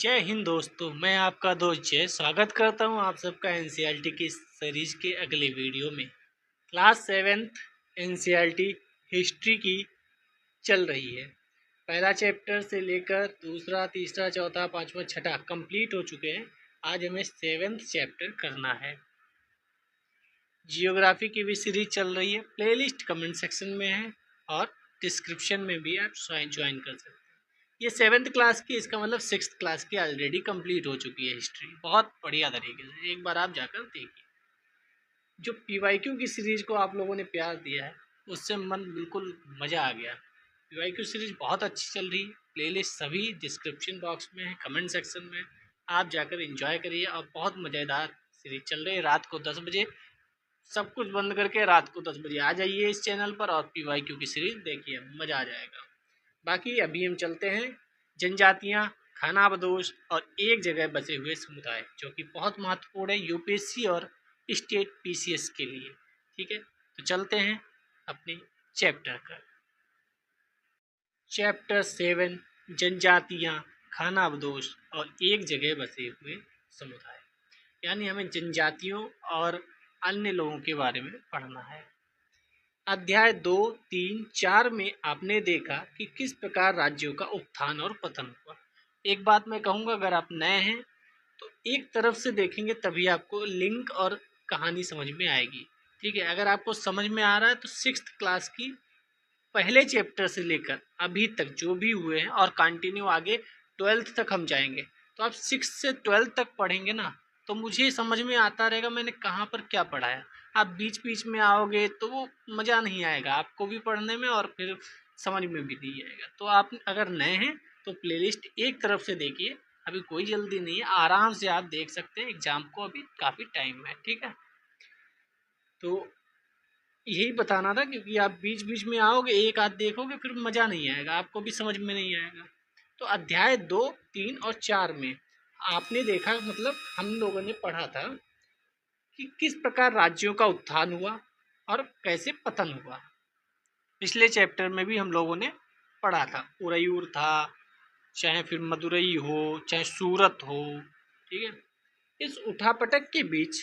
जय हिंद दोस्तों, मैं आपका दोस्त जय स्वागत करता हूं आप सबका एनसीईआरटी की सीरीज के अगले वीडियो में। क्लास 7th एनसीईआरटी हिस्ट्री की चल रही है। पहला चैप्टर से लेकर दूसरा, तीसरा, चौथा, पांचवा, छठा कंप्लीट हो चुके हैं। आज हमें 7th चैप्टर करना है। जियोग्राफी की भी सीरीज चल रही है। प्लेलिस्ट कमेंट सेक्शन में है और डिस्क्रिप्शन में भी आप ज्वाइन कर सकते हैं। ये 7th क्लास की, इसका मतलब 6th क्लास की ऑलरेडी कंप्लीट हो चुकी है हिस्ट्री। बहुत बढ़िया तरीके से एक बार आप जाकर देखिए। जो पीवाईक्यू की सीरीज को आप लोगों ने प्यार दिया है, उससे मन बिल्कुल मज़ा आ गया। पीवाईक्यू सीरीज बहुत अच्छी चल रही है। प्लेलिस्ट सभी डिस्क्रिप्शन बॉक्स में है, कमेंट सेक्शन में। आप जाकर एंजॉय करिए और बहुत मज़ेदार सीरीज चल रही है। रात को 10 बजे सब कुछ बंद करके रात को 10 बजे आ जाइए इस चैनल पर और पीवाईक्यू की सीरीज देखिए, मज़ा आ जाएगा। बाकी अभी हम चलते हैं जनजातियां, खानाबदोश और एक जगह बसे हुए समुदाय, जो कि बहुत महत्वपूर्ण है यूपीएससी और स्टेट पीसीएस के लिए। ठीक है, तो चलते हैं अपने चैप्टर का। चैप्टर 7 जनजातियां, खानाबदोश और एक जगह बसे हुए समुदाय, यानी हमें जनजातियों और अन्य लोगों के बारे में पढ़ना है। अध्याय 2, 3, 4 में आपने देखा कि किस प्रकार राज्यों का उत्थान और पतन हुआ। एक बात मैं कहूँगा, अगर आप नए हैं तो एक तरफ से देखेंगे तभी आपको लिंक और कहानी समझ में आएगी। ठीक है, अगर आपको समझ में आ रहा है तो 6th क्लास की पहले चैप्टर से लेकर अभी तक जो भी हुए हैं और कंटिन्यू आगे 12th तक हम जाएंगे, तो आप 6 से 12th तक पढ़ेंगे ना, तो मुझे समझ में आता रहेगा मैंने कहाँ पर क्या पढ़ाया। आप बीच बीच में आओगे तो वो मज़ा नहीं आएगा आपको भी पढ़ने में और फिर समझ में भी नहीं आएगा। तो आप अगर नए हैं तो प्लेलिस्ट एक तरफ से देखिए, अभी कोई जल्दी नहीं है, आराम से आप देख सकते हैं। एग्ज़ाम को अभी काफ़ी टाइम है। ठीक है, तो यही बताना था, क्योंकि आप बीच बीच में आओगे एक आध देखोगे फिर मज़ा नहीं आएगा, आपको भी समझ में नहीं आएगा। तो अध्याय 2, 3 और 4 में आपने देखा, मतलब हम लोगों ने पढ़ा था कि किस प्रकार राज्यों का उत्थान हुआ और कैसे पतन हुआ। पिछले चैप्टर में भी हम लोगों ने पढ़ा था, उरयूर था, चाहे फिर मदुरई हो, चाहे सूरत हो। ठीक है, इस उठापटक के बीच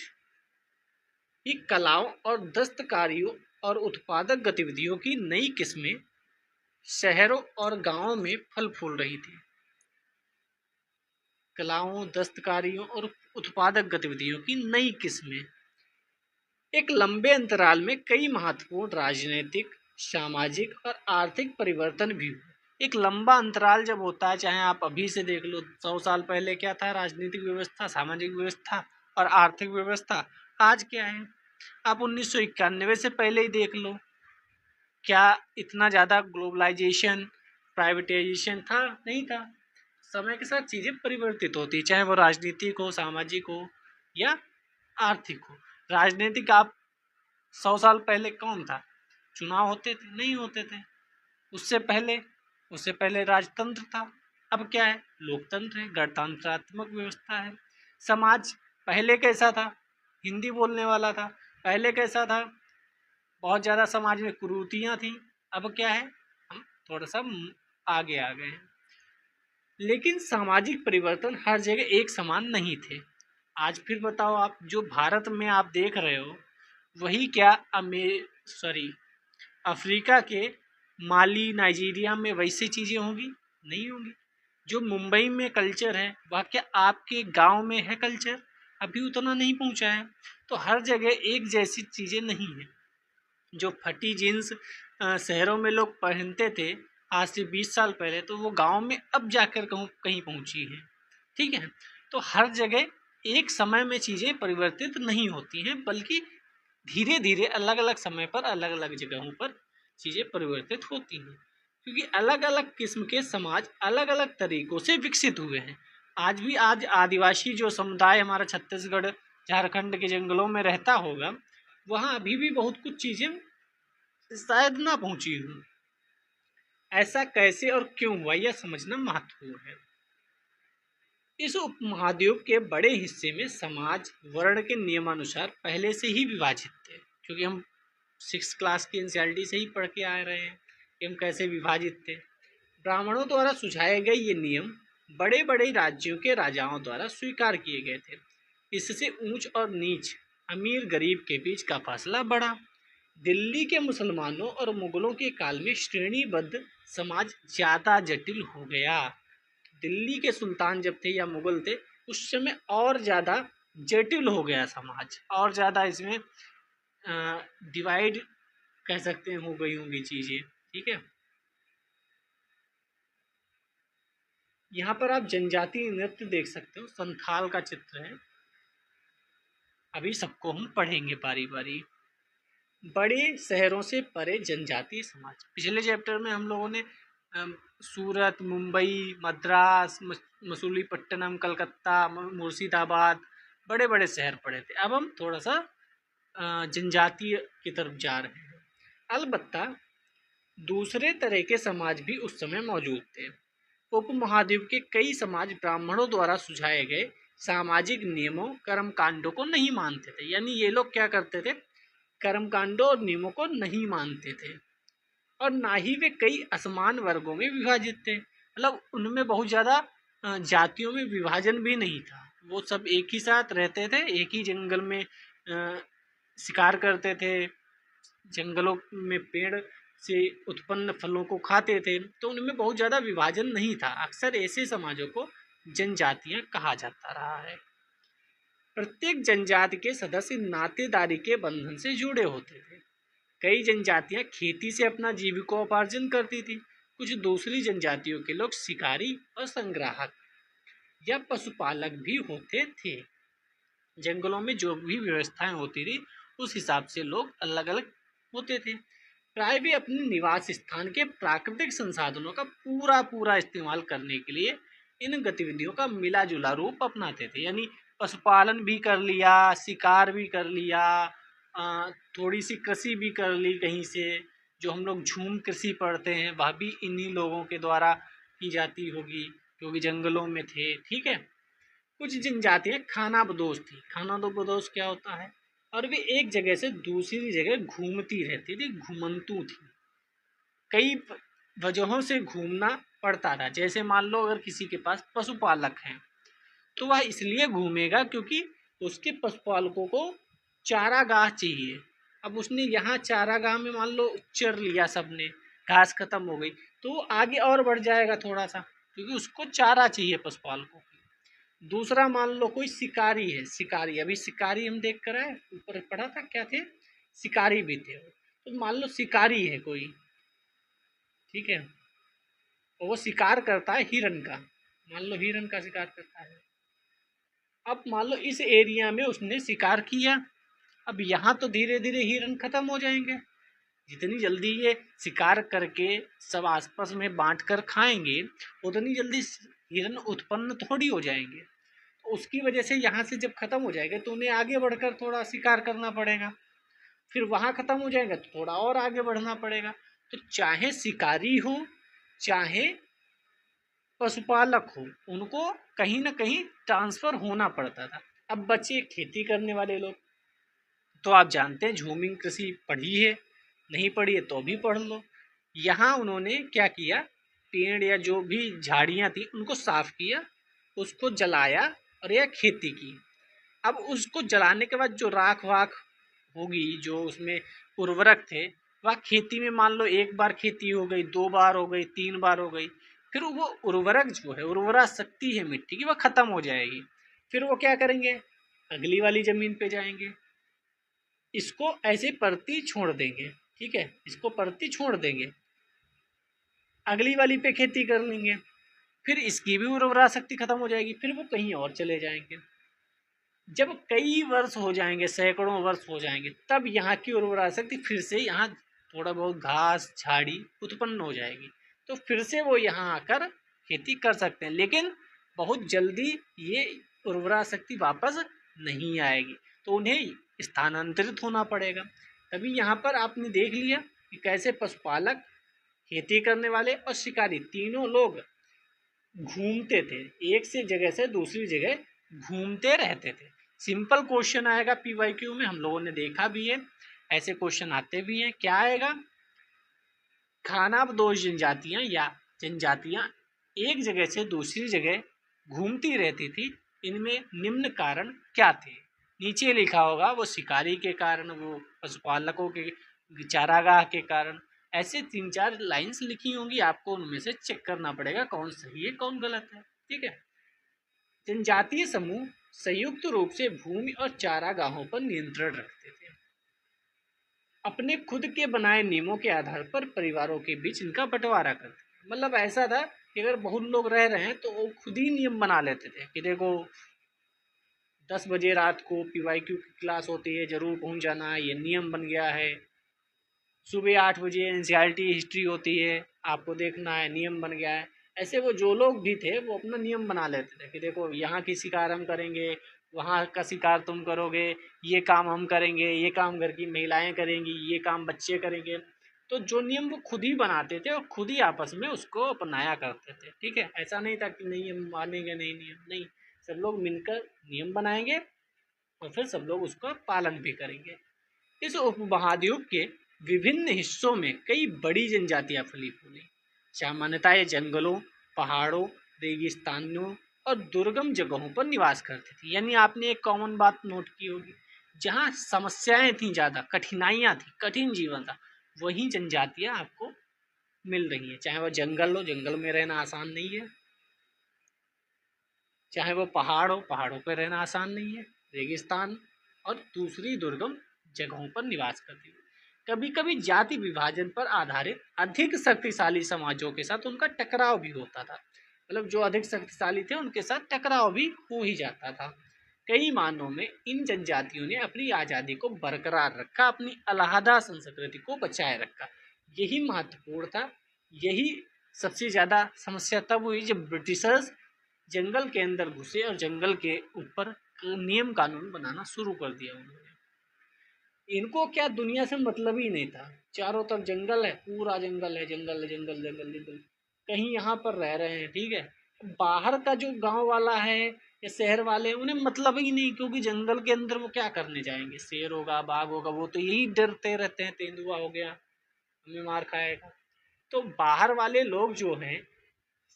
ही कलाओं और दस्तकारियों और उत्पादक गतिविधियों की नई किस्में शहरों और गांवों में फल फूल रही थी। कलाओं, दस्तकारियों और उत्पादक गतिविधियों की नई किस्में। एक लंबे अंतराल में कई महत्वपूर्ण राजनीतिक, सामाजिक और आर्थिक परिवर्तन भी हुए। एक लंबा अंतराल जब होता है, चाहे आप अभी से देख लो 100 साल पहले क्या था राजनीतिक व्यवस्था, सामाजिक व्यवस्था और आर्थिक व्यवस्था, आज क्या है। आप 1991 से पहले ही देख लो, क्या इतना ज़्यादा ग्लोबलाइजेशन, प्राइवेटाइजेशन था? नहीं था। समय के साथ चीज़ें परिवर्तित होती, चाहे वो राजनीतिक हो, सामाजिक हो या आर्थिक हो। राजनीतिक आप 100 साल पहले कौन था? चुनाव होते थे? नहीं होते थे। उससे पहले राजतंत्र था। अब क्या है? लोकतंत्र है, गणतंत्रात्मक व्यवस्था है। समाज पहले कैसा था? हिंदी बोलने वाला था। पहले कैसा था? बहुत ज़्यादा समाज में कुरीतियाँ थी। अब क्या है? हम थोड़ा सा आगे आ गए हैं। लेकिन सामाजिक परिवर्तन हर जगह एक समान नहीं थे। आज फिर बताओ, आप जो भारत में आप देख रहे हो वही क्या अफ्रीका के माली, नाइजीरिया में वैसी चीज़ें होंगी? नहीं होंगी। जो मुंबई में कल्चर है वह क्या आपके गांव में है कल्चर? अभी उतना नहीं पहुंचा है। तो हर जगह एक जैसी चीज़ें नहीं है। जो फटी जीन्स शहरों में लोग पहनते थे आज से 20 साल पहले, तो वो गांव में अब जाकर कहीं पहुंची है। ठीक है, तो हर जगह एक समय में चीज़ें परिवर्तित नहीं होती हैं, बल्कि धीरे धीरे अलग अलग समय पर अलग अलग जगहों पर चीज़ें परिवर्तित होती हैं, क्योंकि अलग अलग किस्म के समाज अलग अलग तरीक़ों से विकसित हुए हैं। आज आदिवासी जो समुदाय हमारा छत्तीसगढ़, झारखंड के जंगलों में रहता होगा, वहाँ अभी भी बहुत कुछ चीज़ें शायद ना पहुँची हूँ। ऐसा कैसे और क्यों हुआ, यह समझना महत्वपूर्ण है। इस उपमहाद्वीप के बड़े हिस्से में समाज वर्ण के नियमानुसार पहले से ही विभाजित थे, क्योंकि हम 6th क्लास की एनसीईआरटी से ही पढ़ के आ रहे हैं कि हम कैसे विभाजित थे। ब्राह्मणों द्वारा सुझाए गए ये नियम बड़े बड़े राज्यों के राजाओं द्वारा स्वीकार किए गए थे। इससे ऊंच और नीच, अमीर गरीब के बीच का फासला बढ़ा। दिल्ली के मुसलमानों और मुगलों के काल में श्रेणीबद्ध समाज ज्यादा जटिल हो गया। दिल्ली के सुल्तान जब थे या मुगल थे, उस समय और ज़्यादा जटिल हो गया समाज, और ज़्यादा इसमें डिवाइड कह सकते हैं हो गई होंगी चीज़ें। ठीक है, यहाँ पर आप जनजातीय नृत्य देख सकते हो, संथाल का चित्र है। अभी सबको हम पढ़ेंगे बारी बारी। बड़े शहरों से परे जनजातीय समाज, पिछले चैप्टर में हम लोगों ने सूरत, मुंबई, मद्रास, मसूलीपट्टनम, कलकत्ता, मुर्शिदाबाद, बड़े बड़े शहर पढ़े थे। अब हम थोड़ा सा जनजातीय की तरफ जा रहे हैं। अलबत्ता दूसरे तरह के समाज भी उस समय मौजूद थे। उपमहाद्वीप के कई समाज ब्राह्मणों द्वारा सुझाए गए सामाजिक नियमों, कर्मकांडों को नहीं मानते थे। यानी ये लोग क्या करते थे, कर्मकांडों और नियमों को नहीं मानते थे, और ना ही वे कई असमान वर्गों में विभाजित थे। मतलब उनमें बहुत ज़्यादा जातियों में विभाजन भी नहीं था। वो सब एक ही साथ रहते थे, एक ही जंगल में शिकार करते थे, जंगलों में पेड़ से उत्पन्न फलों को खाते थे। तो उनमें बहुत ज़्यादा विभाजन नहीं था। अक्सर ऐसे समाजों को जनजातियां कहा जाता रहा है। प्रत्येक जनजाति के सदस्य नातेदारी के बंधन से जुड़े होते थे। कई जनजातियां खेती से अपना जीविकोपार्जन करती थी। कुछ दूसरी जनजातियों के लोग शिकारी और संग्राहक या पशुपालक भी होते थे। जंगलों में जो भी व्यवस्थाएं होती थी, उस हिसाब से लोग अलग अलग होते थे। प्राय भी अपने निवास स्थान के प्राकृतिक संसाधनों का पूरा इस्तेमाल करने के लिए इन गतिविधियों का मिला जुला रूप अपनाते थे। यानी पशुपालन भी कर लिया, शिकार भी कर लिया, थोड़ी सी कृषि भी कर ली कहीं से। जो हम लोग झूम कृषि पढ़ते हैं, वह भी इन्हीं लोगों के द्वारा की जाती होगी, क्योंकि जंगलों में थे। ठीक है, कुछ जनजातियां खानाबदोश थी। खानाबदोश क्या होता है, और वे एक जगह से दूसरी जगह घूमती रहती थी, घुमंतु थी। कई वजहों से घूमना पड़ता था। जैसे मान लो अगर किसी के पास पशुपालक हैं, तो वह इसलिए घूमेगा क्योंकि उसके पशुपालकों को चारागाह चाहिए। अब उसने यहाँ चारागाह में मान लो चर लिया, सबने घास खत्म हो गई, तो वो आगे और बढ़ जाएगा थोड़ा सा, क्योंकि उसको चारा चाहिए पशुपालकों को। दूसरा मान लो कोई शिकारी है, शिकारी, अभी शिकारी हम देख कर आए, ऊपर पढ़ा था क्या थे, शिकारी भी थे। तो मान लो शिकारी है कोई, ठीक है, और वो शिकार करता है हिरन का, मान लो हिरन का शिकार करता है। अब मान लो इस एरिया में उसने शिकार किया, अब यहाँ तो धीरे धीरे हिरन खत्म हो जाएंगे। जितनी जल्दी ये शिकार करके सब आसपास में बांट कर खाएंगे, उतनी जल्दी हिरन उत्पन्न थोड़ी हो जाएंगे। तो उसकी वजह से यहाँ से जब खत्म हो जाएगा तो उन्हें आगे बढ़कर थोड़ा शिकार करना पड़ेगा। फिर वहाँ खत्म हो जाएगा तो थोड़ा और आगे बढ़ना पड़ेगा। तो चाहे शिकारी हो चाहे पशुपालक हो, उनको कहीं ना कहीं ट्रांसफर होना पड़ता था। अब बच्चे खेती करने वाले लोग, तो आप जानते हैं झूमिंग कृषि पढ़ी है, नहीं पढ़ी है तो भी पढ़ लो। यहाँ उन्होंने क्या किया, पेड़ या जो भी झाड़ियाँ थी उनको साफ किया, उसको जलाया और यह खेती की। अब उसको जलाने के बाद जो राख वाख होगी, जो उसमें उर्वरक थे, वह खेती में मान लो एक बार खेती हो गई, 2 बार हो गई, 3 बार हो गई, फिर वो उर्वरक जो है, उर्वरा शक्ति है मिट्टी की, वह खत्म हो जाएगी। फिर वो क्या करेंगे, अगली वाली जमीन पे जाएंगे, इसको ऐसे परती छोड़ देंगे। ठीक है, इसको परती छोड़ देंगे, अगली वाली पे खेती कर लेंगे, फिर इसकी भी उर्वरा शक्ति खत्म हो जाएगी, फिर वो कहीं और चले जाएंगे। जब कई वर्ष हो जाएंगे, सैकड़ों वर्ष हो जाएंगे, तब यहाँ की उर्वरा शक्ति फिर से यहाँ थोड़ा बहुत घास झाड़ी उत्पन्न हो जाएगी, तो फिर से वो यहाँ आकर खेती कर सकते हैं। लेकिन बहुत जल्दी ये उर्वरा शक्ति वापस नहीं आएगी, तो उन्हें स्थानांतरित होना पड़ेगा। तभी यहाँ पर आपने देख लिया कि कैसे पशुपालक, खेती करने वाले और शिकारी तीनों लोग घूमते थे, एक से जगह से दूसरी जगह घूमते रहते थे। सिंपल क्वेश्चन आएगा पीवाईक्यू में, हम लोगों ने देखा भी है, ऐसे क्वेश्चन आते भी हैं। क्या आएगा, खानाबदोश जनजातियां या जनजातियां एक जगह से दूसरी जगह घूमती रहती थी, इनमें निम्न कारण क्या थे? नीचे लिखा होगा वो शिकारी के कारण, वो पशुपालकों के चारागाह के कारण। ऐसे 3-4 लाइन्स लिखी होंगी, आपको उनमें से चेक करना पड़ेगा कौन सही है कौन गलत है। ठीक है। जनजातीय समूह संयुक्त रूप से भूमि और चारागाहों पर नियंत्रण रखते थे। अपने खुद के बनाए नियमों के आधार पर परिवारों के बीच इनका बंटवारा करते। मतलब ऐसा था कि अगर बहुत लोग रह रहे हैं तो वो खुद ही नियम बना लेते थे कि देखो 10 बजे रात को PYQ की क्लास होती है, जरूर पहुंच जाना, ये नियम बन गया है। सुबह 8 बजे NCERT हिस्ट्री होती है, आपको देखना है, नियम बन गया है। ऐसे वो जो लोग भी थे वो अपना नियम बना लेते थे कि देखो यहाँ की शिकार हम करेंगे, वहाँ का शिकार तुम करोगे, ये काम हम करेंगे, ये काम घर की महिलाएं करेंगी, ये काम बच्चे करेंगे। तो जो नियम वो खुद ही बनाते थे और खुद ही आपस में उसको अपनाया करते थे। ठीक है। ऐसा नहीं था कि नहीं हम मानेंगे नहीं नियम, नहीं, सब लोग मिलकर नियम बनाएंगे और फिर सब लोग उसका पालन भी करेंगे। इस उपमहाद्वीप के विभिन्न हिस्सों में कई बड़ी जनजातियां फली फूली। सामान्यतः ये जंगलों, पहाड़ों, रेगिस्तानों और दुर्गम जगहों पर निवास करती थी। यानी आपने एक कॉमन बात नोट की होगी, जहाँ समस्याएं थी, ज़्यादा कठिनाइयाँ थी, कठिन जीवन था, वही जनजातियां आपको मिल रही हैं। चाहे वो जंगल हो, जंगल में रहना आसान नहीं है, चाहे वो पहाड़ हो, पहाड़ों पर रहना आसान नहीं है, रेगिस्तान और दूसरी दुर्गम जगहों पर निवास करती है। कभी कभी जाति विभाजन पर आधारित अधिक शक्तिशाली समाजों के साथ उनका टकराव भी होता था। मतलब जो अधिक शक्तिशाली थे उनके साथ टकराव भी हो ही जाता था। कई मानों में इन जनजातियों ने अपनी आज़ादी को बरकरार रखा, अपनी अलहदा संस्कृति को बचाए रखा। यही महत्वपूर्ण था। यही सबसे ज़्यादा समस्या तब हुई जब ब्रिटिशर्स जंगल के अंदर घुसे और जंगल के ऊपर नियम कानून बनाना शुरू कर दिया उन्होंने। इनको क्या दुनिया से मतलब ही नहीं था। चारों तरफ जंगल है, पूरा जंगल है, जंगल है, जंगल जंगल जंगल, कहीं यहाँ पर रह रहे हैं। ठीक है। बाहर का जो गांव वाला है या शहर वाले, उन्हें मतलब ही नहीं, क्योंकि जंगल के अंदर वो क्या करने जाएंगे? शेर होगा, बाघ होगा, वो तो यही डरते रहते हैं, तेंदुआ हो गया हमें मार खाएगा। तो बाहर वाले लोग जो हैं,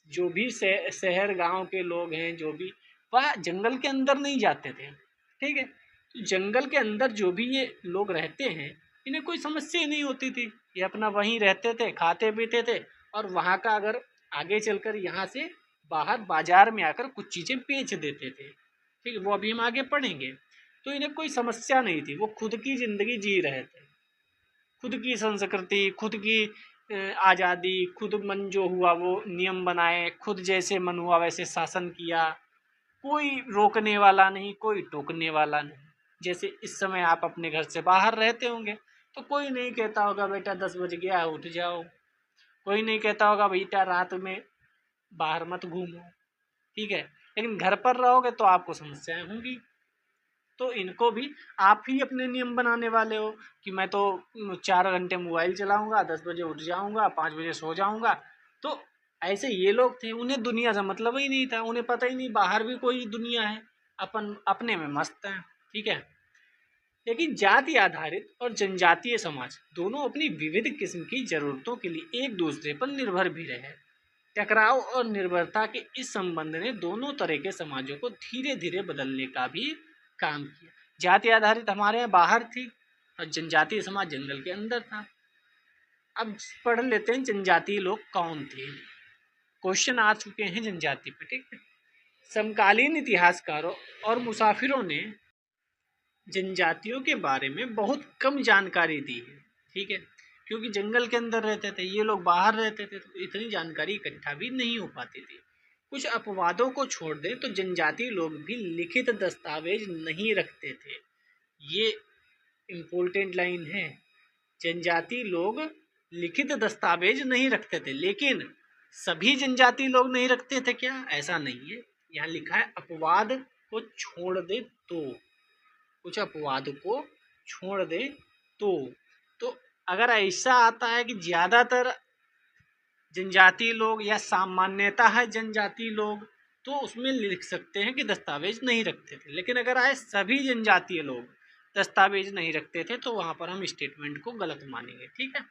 जो भी शहर गांव के लोग हैं, जो भी, वह जंगल के अंदर नहीं जाते थे। ठीक है। तो जंगल के अंदर जो भी ये लोग रहते हैं, इन्हें कोई समस्या ही नहीं होती थी। ये अपना वहीं रहते थे, खाते पीते थे, और वहाँ का अगर आगे चलकर यहाँ से बाहर बाजार में आकर कुछ चीज़ें बेच देते थे। ठीक है, वो अभी हम आगे पढ़ेंगे। तो इन्हें कोई समस्या नहीं थी, वो खुद की ज़िंदगी जी रहे थे, खुद की संस्कृति, खुद की आज़ादी, खुद मन जो हुआ वो नियम बनाए, खुद जैसे मन हुआ वैसे शासन किया, कोई रोकने वाला नहीं, कोई टोकने वाला नहीं। जैसे इस समय आप अपने घर से बाहर रहते होंगे तो कोई नहीं कहता होगा बेटा 10 बज गया उठ जाओ, कोई नहीं कहता होगा बेटा रात में बाहर मत घूमो। ठीक है। लेकिन घर पर रहोगे तो आपको समस्याएं होंगी। तो इनको भी आप ही अपने नियम बनाने वाले हो कि मैं तो 4 घंटे मोबाइल चलाऊंगा, 10 बजे उठ जाऊंगा, 5 बजे सो जाऊंगा। तो ऐसे ये लोग थे, उन्हें दुनिया से मतलब ही नहीं था, उन्हें पता ही नहीं बाहर भी कोई दुनिया है, अपन अपने में मस्त हैं। ठीक है। लेकिन जाति आधारित और जनजातीय समाज दोनों अपनी विविध किस्म की जरूरतों के लिए एक दूसरे पर निर्भर भी रहे। टकराव और निर्भरता के इस संबंध ने दोनों तरह के समाजों को धीरे धीरे बदलने का भी काम किया। जाति आधारित हमारे यहाँ बाहर थी और जनजातीय समाज जंगल के अंदर था। अब पढ़ लेते हैं जनजातीय लोग कौन थे। क्वेश्चन आ चुके हैं जनजाति पे। ठीक है। समकालीन इतिहासकारों और मुसाफिरों ने जनजातियों के बारे में बहुत कम जानकारी दी है। ठीक है। क्योंकि जंगल के अंदर रहते थे ये लोग, बाहर रहते थे, तो इतनी जानकारी इकट्ठा भी नहीं हो पाती थी। कुछ अपवादों को छोड़ दें तो जनजातीय लोग भी लिखित दस्तावेज नहीं रखते थे। ये इम्पोर्टेंट लाइन है। जनजातीय लोग लिखित दस्तावेज नहीं रखते थे। लेकिन सभी जनजातीय लोग नहीं रखते थे क्या? ऐसा नहीं है। यहाँ लिखा है अपवाद को छोड़ दे तो, कुछ अपवाद को छोड़ दे तो अगर ऐसा आता है कि ज़्यादातर जनजातीय लोग या सामान्यता है जनजातीय लोग, तो उसमें लिख सकते हैं कि दस्तावेज नहीं रखते थे। लेकिन अगर आए सभी जनजातीय लोग दस्तावेज नहीं रखते थे, तो वहाँ पर हम स्टेटमेंट को गलत मानेंगे। ठीक है।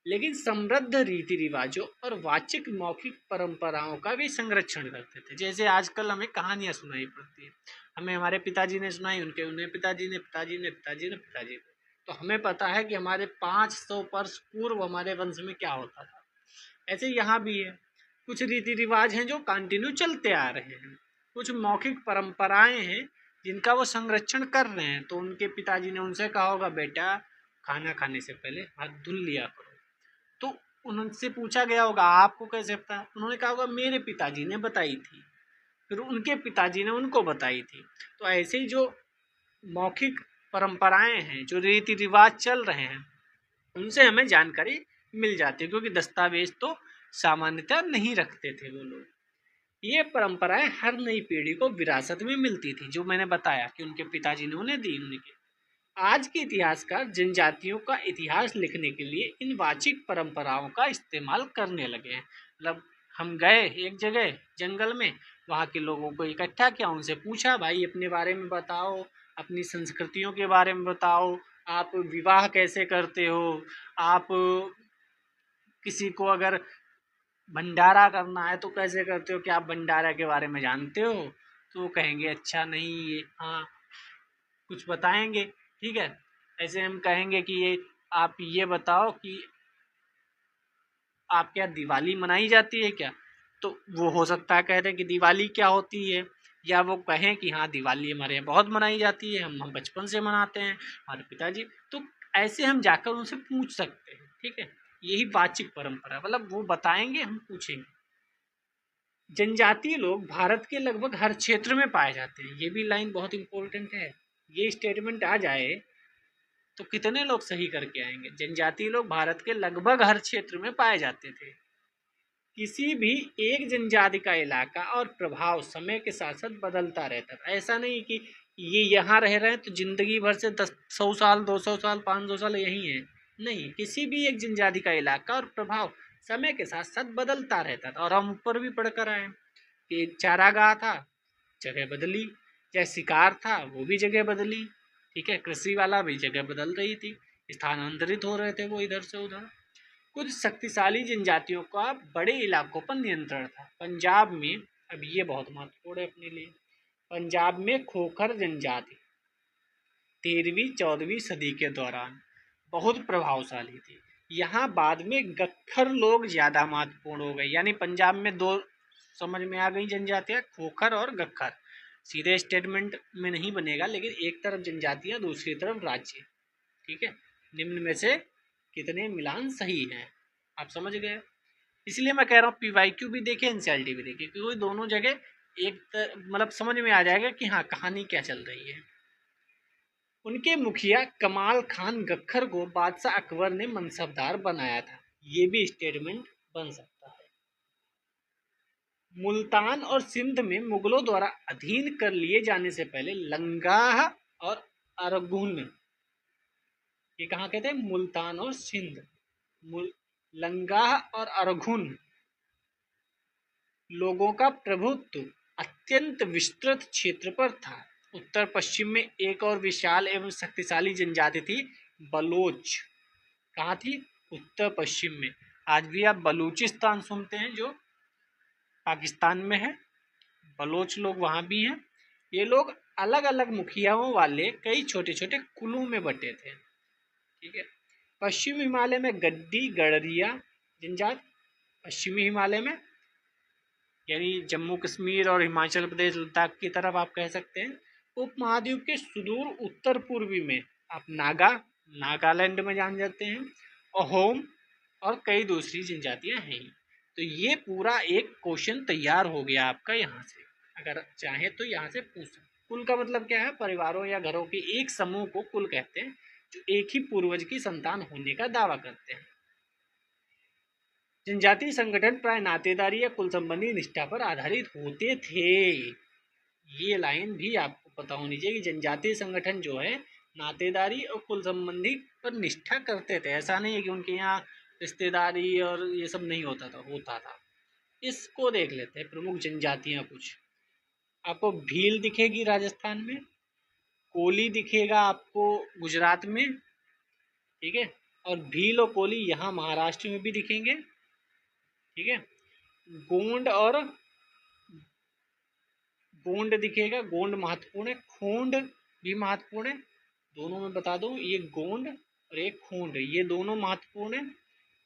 लेकिन समृद्ध रीति रिवाजों और वाचिक मौखिक परंपराओं का भी संरक्षण करते थे। जैसे आजकल हमें कहानियां सुनाई पड़ती है, हमें हमारे पिताजी ने सुनाई, उनके उन्हें पिताजी ने पिताजी ने पिताजी ने पिताजी ने, तो हमें पता है कि हमारे 500 वर्ष पूर्व हमारे वंश में क्या होता था। ऐसे यहाँ भी है, कुछ रीति रिवाज हैं जो कंटिन्यू चलते आ रहे हैं, कुछ मौखिक परंपराएं हैं जिनका वो संरक्षण कर रहे हैं। तो उनके पिताजी ने उनसे कहा होगा, बेटा खाना खाने से पहले हाथ धुल लिया करो। तो उनसे पूछा गया होगा, आपको कैसे पता? उन्होंने कहा होगा, मेरे पिताजी ने बताई थी, फिर उनके पिताजी ने उनको बताई थी। तो ऐसे ही जो मौखिक परंपराएं हैं, जो रीति रिवाज चल रहे हैं, उनसे हमें जानकारी मिल जाती है, क्योंकि दस्तावेज तो सामान्यतः नहीं रखते थे वो लोग। ये परंपराएं हर नई पीढ़ी को विरासत में मिलती थी, जो मैंने बताया कि उनके पिताजी ने उन्हें दी। उनके आज के इतिहासकार जनजातियों का इतिहास लिखने के लिए इन वाचिक परंपराओं का इस्तेमाल करने लगे हैं। मतलब हम गए एक जगह जंगल में, वहाँ के लोगों को इकट्ठा किया, उनसे पूछा, भाई अपने बारे में बताओ, अपनी संस्कृतियों के बारे में बताओ, आप विवाह कैसे करते हो, आप किसी को अगर भंडारा करना है तो कैसे करते हो, क्या आप भंडारा के बारे में जानते हो? तो वो कहेंगे अच्छा नहीं, ये हाँ कुछ बताएंगे, ठीक है। ऐसे हम कहेंगे कि ये आप ये बताओ कि आप क्या दिवाली मनाई जाती है क्या? तो वो हो सकता है कह रहे हैं कि दिवाली क्या होती है, या वो कहें कि हाँ दिवाली हमारे यहाँ बहुत मनाई जाती है, हम बचपन से मनाते हैं, हमारे पिताजी। तो ऐसे हम जाकर उनसे पूछ सकते हैं, ठीक है। यही वाचिक परंपरा, मतलब वो बताएंगे, हम पूछेंगे। जनजातीय लोग भारत के लगभग हर क्षेत्र में पाए जाते हैं। ये भी लाइन बहुत इंपॉर्टेंट है। ये स्टेटमेंट आ जाए तो कितने लोग सही करके आएंगे। जनजातीय लोग भारत के लगभग हर क्षेत्र में पाए जाते थे। किसी भी एक जनजाति का इलाका और प्रभाव समय के साथ साथ बदलता रहता था। ऐसा नहीं कि ये यहाँ रह रहे हैं तो जिंदगी भर से 100 साल 200 साल 500 साल यही है, नहीं। किसी भी एक जनजाति का इलाका और प्रभाव समय के साथ साथ बदलता रहता था। और हम ऊपर भी पढ़कर आए कि चारागाह था, जगह बदली, चाहे शिकार था वो भी जगह बदली, ठीक है। कृषि वाला भी जगह बदल रही थी, स्थानांतरित हो रहे थे वो इधर से उधर। कुछ शक्तिशाली जनजातियों का बड़े इलाकों पर नियंत्रण था। पंजाब में, अब ये बहुत महत्वपूर्ण है अपने लिए, पंजाब में खोखर जनजाति 13वीं-14वीं सदी के दौरान बहुत प्रभावशाली थी। यहाँ बाद में गक्खर लोग ज़्यादा महत्वपूर्ण हो गए। यानी पंजाब में दो समझ में आ गई जनजातियाँ, खोखर और गक्खर। सीधे स्टेटमेंट में नहीं बनेगा, लेकिन एक तरफ जनजातियाँ, दूसरी तरफ राज्य, ठीक है। निम्न में से कितने मिलान सही हैं, आप समझ गए। इसलिए मैं कह रहा हूँ PYQ भी देखें, NCERT भी देखें, क्योंकि दोनों जगह एक मतलब समझ में आ जाएगा कि हाँ कहानी क्या चल रही है। उनके मुखिया कमाल खान गक्खर को बादशाह अकबर ने मनसबदार बनाया था। ये भी स्टेटमेंट बन सकता है। मुल्तान और सिंध में मुगलों द्वारा अधीन कर लिए जाने से पहले लंगाह और अरगुन, ये कहाँ कहते हैं, मुल्तान और सिंध, लंगाह और अरगुन लोगों का प्रभुत्व अत्यंत विस्तृत क्षेत्र पर था। उत्तर पश्चिम में एक और विशाल एवं शक्तिशाली जनजाति थी, बलोच। कहाँ थी? उत्तर पश्चिम में। आज भी आप बलूचिस्तान सुनते हैं जो पाकिस्तान में है, बलोच लोग वहाँ भी हैं। ये लोग अलग अलग मुखियाओं वाले कई छोटे छोटे कुलों में बटे थे, ठीक है। पश्चिम हिमालय में गद्दी गड़रिया जनजात, पश्चिमी हिमालय में यानी जम्मू कश्मीर और हिमाचल प्रदेश लद्दाख की तरफ आप कह सकते हैं। उपमहाद्वीप के सुदूर उत्तर पूर्वी में आप नागालैंड में जान जाते हैं, अहोम और कई दूसरी जनजातियां हैं। तो ये पूरा एक क्वेश्चन तैयार हो गया आपका यहाँ से, अगर चाहे तो यहाँ से पूछ सकते। कुल का मतलब क्या है? परिवारों या घरों के एक समूह को कुल कहते हैं, जो एक ही पूर्वज की संतान होने का दावा करते हैं। जनजातीय संगठन प्राय नातेदारी या कुल संबंधी निष्ठा पर आधारित होते थे। ये लाइन भी आपको पता होनी चाहिए कि जनजातीय संगठन जो है नातेदारी और कुल संबंधी पर निष्ठा करते थे। ऐसा नहीं है कि उनके यहाँ रिश्तेदारी और ये सब नहीं होता था। इसको देख लेते हैं, प्रमुख जनजातियाँ कुछ। आपको भील दिखेगी राजस्थान में, कोली दिखेगा आपको गुजरात में, ठीक है, और भील और कोली यहाँ महाराष्ट्र में भी दिखेंगे। ठीक है, गोंड और गोंड दिखेगा, गोंड महत्वपूर्ण है। खोंड भी महत्वपूर्ण है, दोनों में बता दूं, ये गोंड और एक खोंड, ये दोनों महत्वपूर्ण है।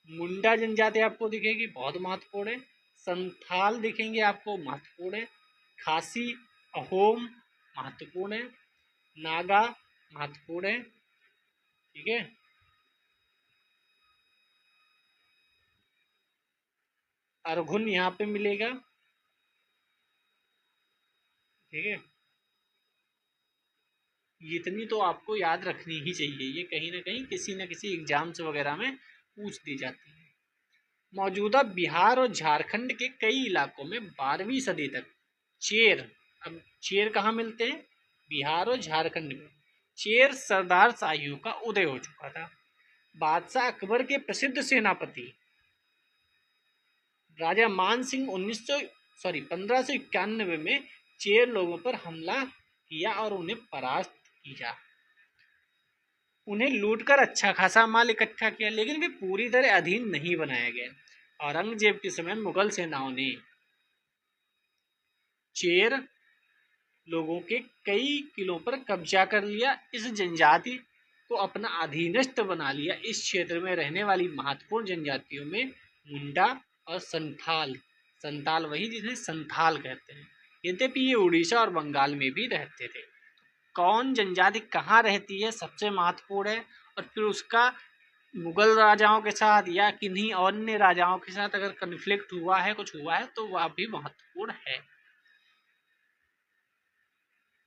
मुंडा जनजाति आपको दिखेगी, बहुत महत्वपूर्ण है। संथाल दिखेंगे आपको, महत्वपूर्ण है। खासी, अहोम महत्वपूर्ण है। नागा महत्वपूर्ण है। ठीक है, अरघुन यहाँ पे मिलेगा। ठीक है, इतनी तो आपको याद रखनी ही चाहिए, ये कहीं ना कहीं किसी न किसी एग्जाम्स वगैरह में पूछ दी जाती है। मौजूदा बिहार और झारखंड के कई इलाकों में 12वीं सदी तक चेर, अब चेर कहाँ मिलते हैं? बिहार और झारखंड में। चेर सरदार शाहियों का उदय हो चुका था। बादशाह अकबर के प्रसिद्ध सेनापति राजा मान सिंह 1591 में चेर लोगों पर हमला किया और उन्हें परास्त किया। उन्हें लूटकर अच्छा खासा माल इकट्ठा किया, लेकिन वे पूरी तरह अधीन नहीं बनाए गए। औरंगजेब के समय मुगल सेनाओं ने चेर लोगों के कई किलों पर कब्जा कर लिया। इस जनजाति को अपना अधीनस्थ बना लिया। इस क्षेत्र में रहने वाली महत्वपूर्ण जनजातियों में मुंडा और संथाल, संताल वही जिन्हें संथाल कहते हैं। यद्यपि ये उड़ीसा और बंगाल में भी रहते थे। कौन जनजाति कहाँ रहती है सबसे महत्वपूर्ण है, और फिर उसका मुगल राजाओं के साथ या किन्हीं अन्य राजाओं के साथ अगर कन्फ्लिक्ट हुआ है, कुछ हुआ है, तो वह भी महत्वपूर्ण है।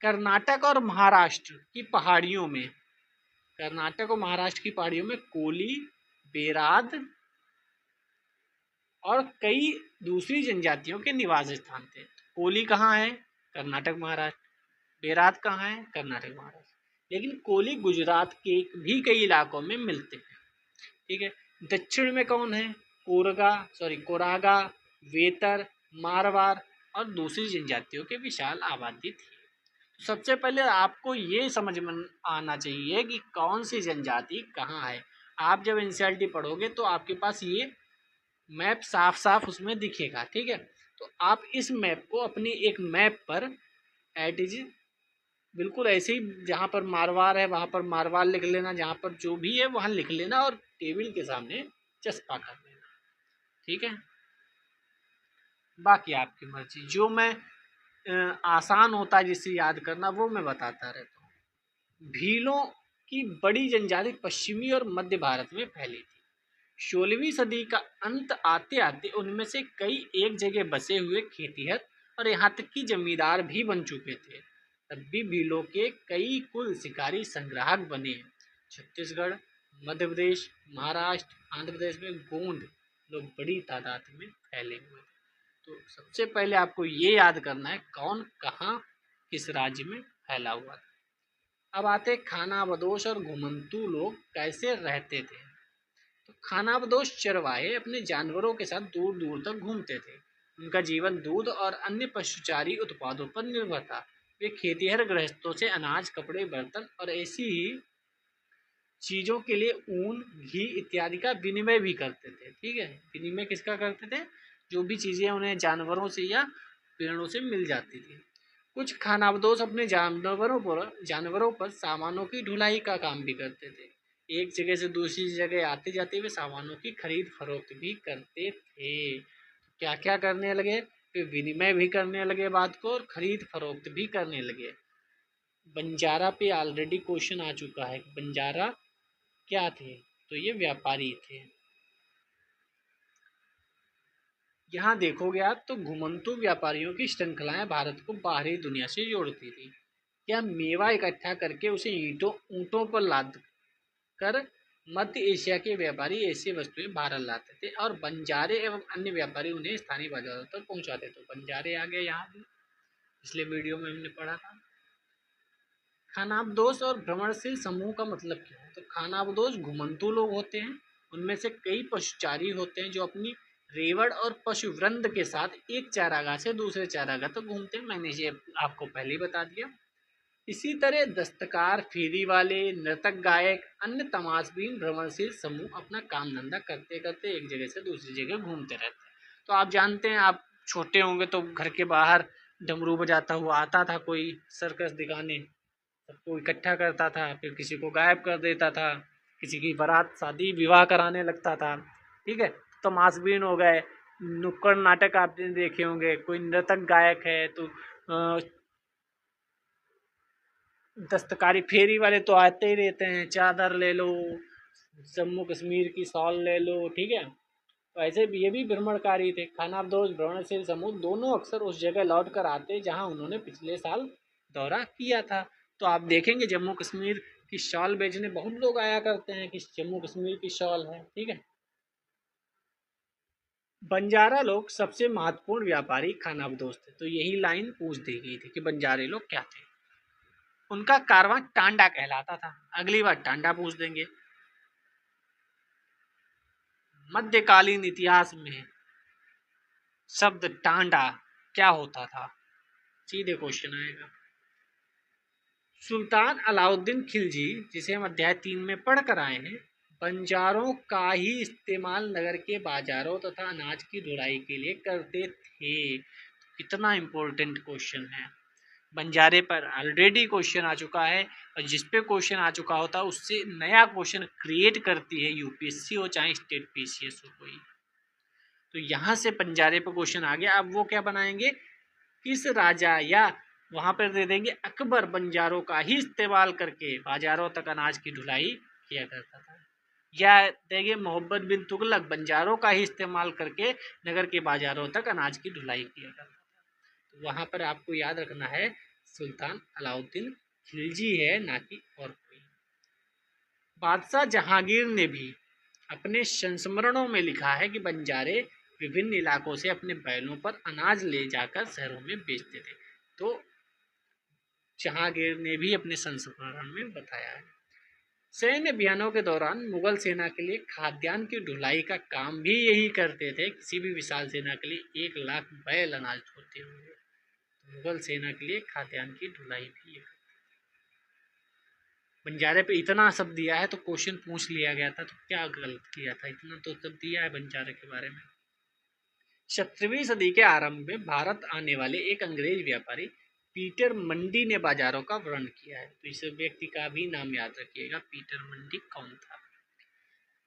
कर्नाटक और महाराष्ट्र की पहाड़ियों में, कर्नाटक और महाराष्ट्र की पहाड़ियों में कोली, बेराद और कई दूसरी जनजातियों के निवास स्थान थे। कोली कहाँ है? कर्नाटक महाराष्ट्र। बेराद कहाँ है? कर्नाटक महाराष्ट्र। लेकिन कोली गुजरात के भी कई इलाकों में मिलते हैं। ठीक है, दक्षिण में कौन है? कोरागा, वेतर, मारवाड़ और दूसरी जनजातियों की विशाल आबादी थी। सबसे पहले आपको ये समझ में आना चाहिए कि कौन सी जनजाति कहाँ है। आप जब एनसीईआरटी पढ़ोगे तो आपके पास ये मैप साफ साफ उसमें दिखेगा। ठीक है, तो आप इस मैप को अपनी एक मैप पर एट इज बिल्कुल ऐसे ही, जहाँ पर मारवाड़ है वहाँ पर मारवाड़ लिख लेना, जहाँ पर जो भी है वहाँ लिख लेना और टेबल के सामने चस्पा कर लेना। ठीक है, बाकी आपकी मर्जी, जो मैं आसान होता है जिससे याद करना वो मैं बताता रहता हूँ। भीलों की बड़ी जनजाति पश्चिमी और मध्य भारत में फैली थी। 16वीं सदी का अंत आते आते उनमें से कई एक जगह बसे हुए खेतीहर और यहाँ तक कि जमींदार भी बन चुके थे। तब भी भीलों के कई कुल शिकारी संग्राहक बने हैं। छत्तीसगढ़, मध्य प्रदेश, महाराष्ट्र, आंध्र प्रदेश में गोंड लोग बड़ी तादाद में फैले हुए थे। तो सबसे पहले आपको ये याद करना है कौन कहाँ किस राज्य में फैला हुआ था। अब आते खानाबदोश और घुमंतू लोग कैसे रहते थे। तो खानाबदोश चरवाहे अपने जानवरों के साथ दूर दूर तक घूमते थे। उनका जीवन दूध और अन्य पशुचारी उत्पादों पर निर्भर था। वे खेतीहर गृहस्थों से अनाज, कपड़े, बर्तन और ऐसी ही चीज़ों के लिए ऊन, घी इत्यादि का विनिमय भी करते थे। ठीक है, विनिमय किसका करते थे? जो भी चीज़ें उन्हें जानवरों से या पेड़ों से मिल जाती थी। कुछ खानाबदोश अपने जानवरों पर सामानों की ढुलाई का काम भी करते थे। एक जगह से दूसरी जगह आते जाते हुए सामानों की खरीद फरोख्त भी करते थे। क्या क्या करने लगे? फिर विनिमय भी करने लगे बात को, और खरीद फरोख्त भी करने लगे। बंजारा पे ऑलरेडी क्वेश्चन आ चुका है। बंजारा क्या थे? तो ये व्यापारी थे। यहाँ देखोगे आप तो घुमंतू व्यापारियों की श्रृंखलाएं भारत को बाहरी दुनिया से जोड़ती थी। यह मेवा इकट्ठा करके उसे ऊँटों पर लाद कर मध्य एशिया के व्यापारी ऐसी वस्तुएं भारत लाते थे और बंजारे एवं अन्य व्यापारी उन्हें स्थानीय बाजारों तक पहुंचाते। तो बंजारे आ गए यहाँ भी, पिछले वीडियो में हमने पढ़ा था। खानाबदोश और भ्रमणशील समूह का मतलब क्या है? तो खानाबदोश घुमंतू लोग होते हैं। उनमें से कई पशुचारी होते हैं जो अपनी रेवड़ और पशु वृंद के साथ एक चारागाह से दूसरे चारागाह तक घूमते हैं। मैंने ये आपको पहले ही बता दिया। इसी तरह दस्तकार, फेरी वाले, नर्तक, गायक, अन्य तमाशबीन, भ्रमणशील समूह अपना काम धंधा करते करते एक जगह से दूसरी जगह घूमते रहते हैं। तो आप जानते हैं, आप छोटे होंगे तो घर के बाहर डमरू बजाता हुआ आता था कोई सर्कस दिखाने, सबको इकट्ठा करता था, फिर किसी को गायब कर देता था, किसी की बारात शादी विवाह कराने लगता था। ठीक है, तमाशबीन हो गए, नुक्कड़ नाटक आपने देखे होंगे, कोई नर्तक गायक है तो दस्तकारी, फेरी वाले तो आते ही रहते हैं, चादर ले लो, जम्मू कश्मीर की शॉल ले लो। ठीक है, तो ऐसे भी ये भी भ्रमणकारी थे। खानाबदोश, भ्रमणशील समूह दोनों अक्सर उस जगह लौट कर आते जहां उन्होंने पिछले साल दौरा किया था। तो आप देखेंगे जम्मू कश्मीर की शॉल बेचने बहुत लोग आया करते हैं कि जम्मू कश्मीर की शॉल है। ठीक है, बंजारा लोग सबसे महत्वपूर्ण व्यापारी खानाबदोश थे। तो यही लाइन पूछ दी गई थी कि बंजारे लोग क्या थे। उनका कारवां टांडा कहलाता था। अगली बार टांडा पूछ देंगे। मध्यकालीन इतिहास में शब्द टांडा क्या होता था? सीधे क्वेश्चन आएगा। सुल्तान अलाउद्दीन खिलजी, जिसे हम अध्याय 3 में पढ़ कर आए हैं, बंजारों का ही इस्तेमाल नगर के बाजारों तथा अनाज की ढुलाई के लिए करते थे। कितना इंपॉर्टेंट क्वेश्चन है। बंजारे पर ऑलरेडी क्वेश्चन आ चुका है, और जिस पे क्वेश्चन आ चुका होता है उससे नया क्वेश्चन क्रिएट करती है यूपीएससी हो चाहे स्टेट पीसीएस हो कोई। तो यहाँ से बंजारे पर क्वेश्चन आ गया। अब वो क्या बनाएंगे, किस राजा, या वहां पर दे देंगे अकबर बंजारों का ही इस्तेमाल करके बाजारों तक अनाज की ढुलाई किया करता था, या देंगे मोहम्मद बिन तुगलक बंजारों का ही इस्तेमाल करके नगर के बाजारों तक अनाज की ढुलाई किया करता था। तो वहां पर आपको याद रखना है सुल्तान अलाउद्दीन खिलजी है, ना कि और कोई। बादशाह जहांगीर ने भी अपने संस्मरणों में लिखा है कि बंजारे विभिन्न इलाकों से अपने बैलों पर अनाज ले जाकर शहरों में बेचते थे। तो जहांगीर ने भी अपने संस्मरण में बताया है। सैन्य अभियानों के दौरान मुगल सेना के लिए खाद्यान्न की ढुलाई का काम भी यही करते थे। किसी भी विशाल सेना के लिए 1 लाख बैल अनाज होते होंगे, तो मुगल सेना के लिए खाद्यान्न की ढुलाई भी है। बंजारे पे इतना सब दिया है तो क्वेश्चन पूछ लिया गया था, तो क्या गलत किया था? इतना तो सब दिया है बंजारे के बारे में। 17वीं सदी के आरंभ में भारत आने वाले एक अंग्रेज व्यापारी पीटर मंडी ने बाजारों का वर्णन किया है। तो इस व्यक्ति का भी नाम याद रखिएगा, पीटर मंडी कौन था।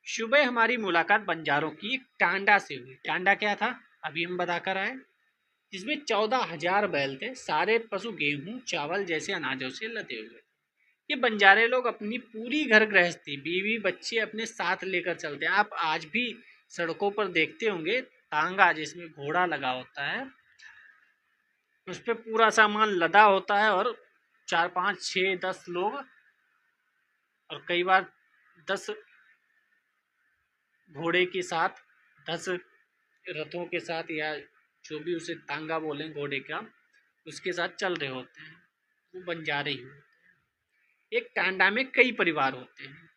सुबह हमारी मुलाकात बंजारों की एक टांडा से हुई। टांडा क्या था अभी हम बताकर आए, जिसमें 14,000 बैल थे। सारे पशु गेहूं चावल जैसे अनाजों से लदे हुए। ये बंजारे लोग अपनी पूरी घर गृहस्थी, बीवी बच्चे अपने साथ लेकर चलते हैं। आप आज भी सड़कों पर देखते होंगे तांगा, जिसमें घोड़ा लगा होता है, उस पर पूरा सामान लदा होता है, और 4 5 6 10 लोग, और कई बार 10 घोड़े के साथ, 10 रथों के साथ, या जो भी उसे तांगा बोलें घोड़े का, उसके साथ चल रहे होते हैं। वो बंजारे ही होते हैं। एक टांडा में कई परिवार होते हैं।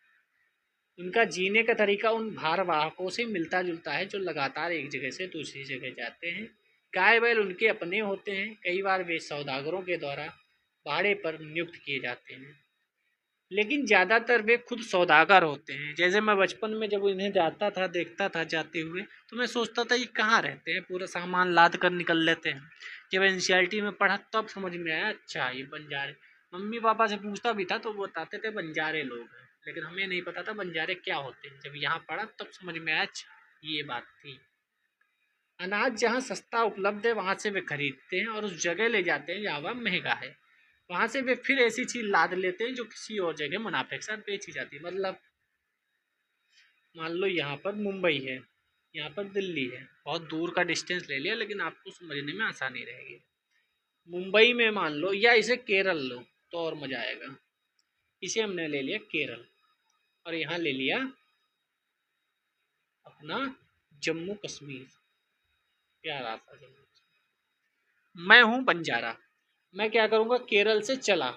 उनका जीने का तरीका उन भारवाहकों से मिलता जुलता है जो लगातार एक जगह से दूसरी जगह जाते हैं। गाय बैल उनके अपने होते हैं। कई बार वे सौदागरों के द्वारा भाड़े पर नियुक्त किए जाते हैं, लेकिन ज़्यादातर वे खुद सौदागर होते हैं। जैसे मैं बचपन में जब इन्हें जाता था, देखता था जाते हुए, तो मैं सोचता था ये कहाँ रहते हैं, पूरा सामान लाद कर निकल लेते हैं। जब एनसीईआरटी में पढ़ा तब समझ में आया, अच्छा ये बंजारे। मम्मी पापा से पूछता भी था तो वो बताते थे बंजारे लोग हैं, लेकिन हमें नहीं पता था बंजारे क्या होते हैं। जब यहाँ पढ़ा तब समझ में आया, अच्छा ये बात थी। अनाज जहाँ सस्ता उपलब्ध है वहाँ से वे खरीदते हैं और उस जगह ले जाते हैं जहाँ वह महंगा है। वहाँ से वे फिर ऐसी चीज़ लाद लेते हैं जो किसी और जगह मुनाफे के साथ बेची जाती है। मतलब मान लो यहाँ पर मुंबई है, यहाँ पर दिल्ली है, बहुत दूर का डिस्टेंस ले लिया, लेकिन आपको समझने में आसानी रहेगी। मुंबई में मान लो, या इसे केरल लो तो और मज़ा आएगा। इसे हमने ले लिया केरल, और यहाँ ले लिया अपना जम्मू कश्मीर, प्यारा सा जम्मू कश्मीर। मैं हूँ बंजारा, मैं क्या करूँगा, केरल से चला,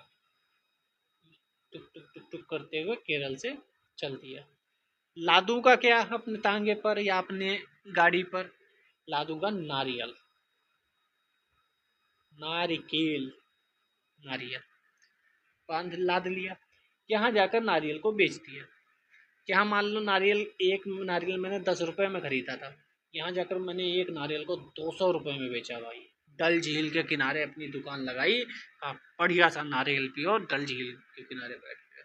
टुक टुक टुक टुक करते हुए केरल से चल दिया। लादूंगा क्या अपने तांगे पर या अपने गाड़ी पर? लादूंगा नारियल, नारिकेल, नारियल। बांध लाद लिया, यहाँ जाकर नारियल को बेच दिया। यहाँ मान लो एक नारियल मैंने 10 रुपए में खरीदा था, यहाँ जाकर मैंने एक नारियल को 200 रुपए में बेचा भाई। डल झील के किनारे अपनी दुकान लगाई, बढ़िया सा नारियल पियो, डल झील के किनारे बैठ गया,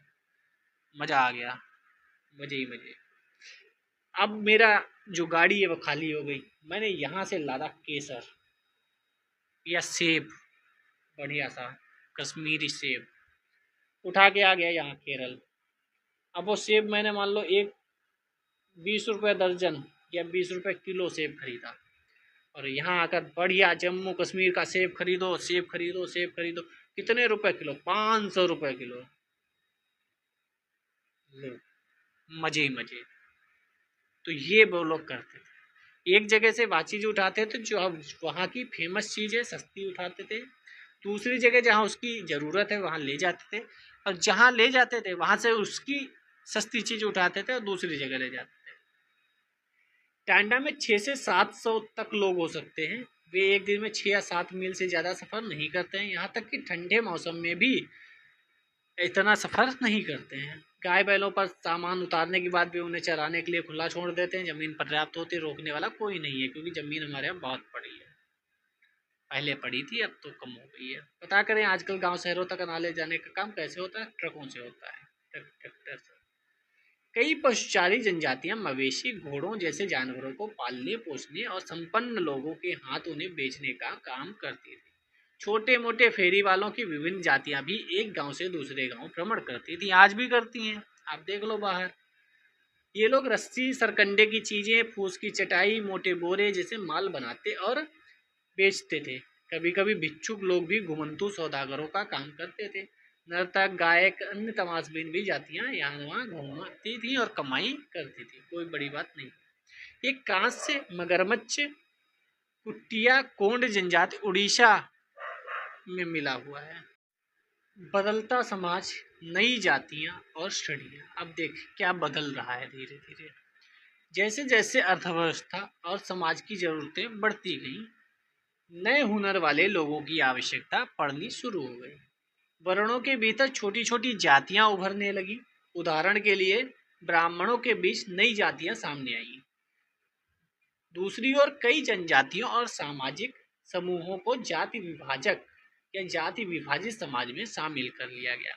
मजा आ गया, मजे ही मजे। अब मेरा जो गाड़ी है वो खाली हो गई, मैंने यहाँ से लादा केसर या सेब, बढ़िया सा कश्मीरी सेब, उठा के आ गया यहाँ केरल। अब वो सेब मैंने मान लो एक 20 रुपये दर्जन या 20 रुपये किलो सेब खरीदा, और यहाँ आकर बढ़िया जम्मू कश्मीर का सेब खरीदो, सेब खरीदो, सेब खरीदो। कितने रुपए किलो? 500 रुपये किलो। लो, मजे ही मजे। तो ये वो लोग करते थे, एक जगह से वह चीज़ उठाते थे जो अब वहाँ की फेमस चीज़ है, सस्ती उठाते थे, दूसरी जगह जहाँ उसकी ज़रूरत है वहाँ ले जाते थे, और जहाँ ले जाते थे वहाँ से उसकी सस्ती चीज़ उठाते थे और दूसरी जगह ले जाते थे। टांडा में 600 से 700 तक लोग हो सकते हैं। वे एक दिन में 6 या 7 मील से ज़्यादा सफ़र नहीं करते हैं, यहाँ तक कि ठंडे मौसम में भी इतना सफ़र नहीं करते हैं। गाय बैलों पर सामान उतारने के बाद भी उन्हें चराने के लिए खुला छोड़ देते हैं। ज़मीन पर्याप्त होती है, रोकने वाला कोई नहीं है, क्योंकि ज़मीन हमारे यहाँ बहुत पड़ी है, पहले पड़ी थी, अब तो कम हो गई है। पता करें आजकल गांव शहरों तक अनाज जाने का काम कैसे होता है? ट्रकों से होता है, ट्रैक्टर से। कई पशुचारी जनजातियां मवेशी, घोड़ों जैसे जानवरों को पालने पोसने और संपन्न लोगों के हाथ उन्हें बेचने का काम करती थी। छोटे मोटे फेरी वालों की विभिन्न जातियां भी एक गांव से दूसरे गांव भ्रमण करती थी, आज भी करती हैं, आप देख लो बाहर। ये लोग रस्सी, सरकंडे की चीजें, फूस की चटाई, मोटे बोरे जैसे माल बनाते और बेचते थे। कभी कभी भिक्षुक लोग भी घुमंतू सौदागरों का काम करते थे। नर्तक, गायक, अन्य तमाशबीन भी जातियां यहाँ वहाँ घूमती थी और कमाई करती थी, कोई बड़ी बात नहीं। एक कांच से मगरमच्छ कुटिया कोंड जनजाति उड़ीसा में मिला हुआ है। बदलता समाज, नई जातियां और श्रेणियां। अब देख क्या बदल रहा है धीरे धीरे, जैसे जैसे अर्थव्यवस्था और समाज की जरूरतें बढ़ती गई, नए हुनर वाले लोगों की आवश्यकता पड़नी शुरू हो गई। वर्णों के भीतर छोटी छोटी जातियां उभरने लगी। उदाहरण के लिए ब्राह्मणों के बीच नई जातियां सामने आई। दूसरी ओर कई जनजातियों और सामाजिक समूहों को जाति विभाजक या जाति विभाजित समाज में शामिल कर लिया गया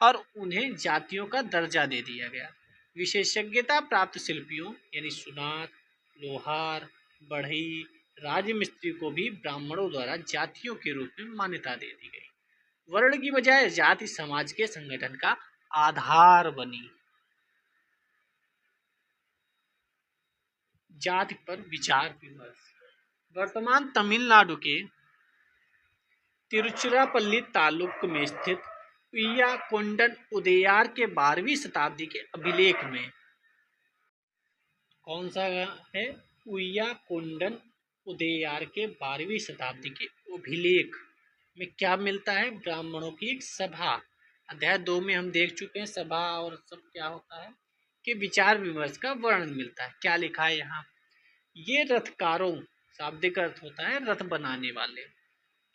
और उन्हें जातियों का दर्जा दे दिया गया। विशेषज्ञता प्राप्त शिल्पियों यानी सुनार, लोहार, बढ़ई, राजमिस्त्री को भी ब्राह्मणों द्वारा जातियों के रूप में मान्यता दे दी गई। वर्ण की बजाय जाति समाज के संगठन का आधार बनी। जाति पर विचार विमर्श। वर्तमान तमिलनाडु के तिरुचिरापल्ली तालुक में स्थित उय्याकोंडन उदयार के 12वीं शताब्दी के अभिलेख में, कौन सा है? उय्याकोंडन उदयार के 12वीं शताब्दी के अभिलेख में क्या मिलता है? ब्राह्मणों की एक सभा, अध्याय 2 में हम देख चुके हैं सभा और सब क्या होता है, कि विचार विमर्श का वर्णन मिलता है। क्या लिखा है यहाँ? ये रथकारों, शाब्दिक अर्थ होता है रथ बनाने वाले,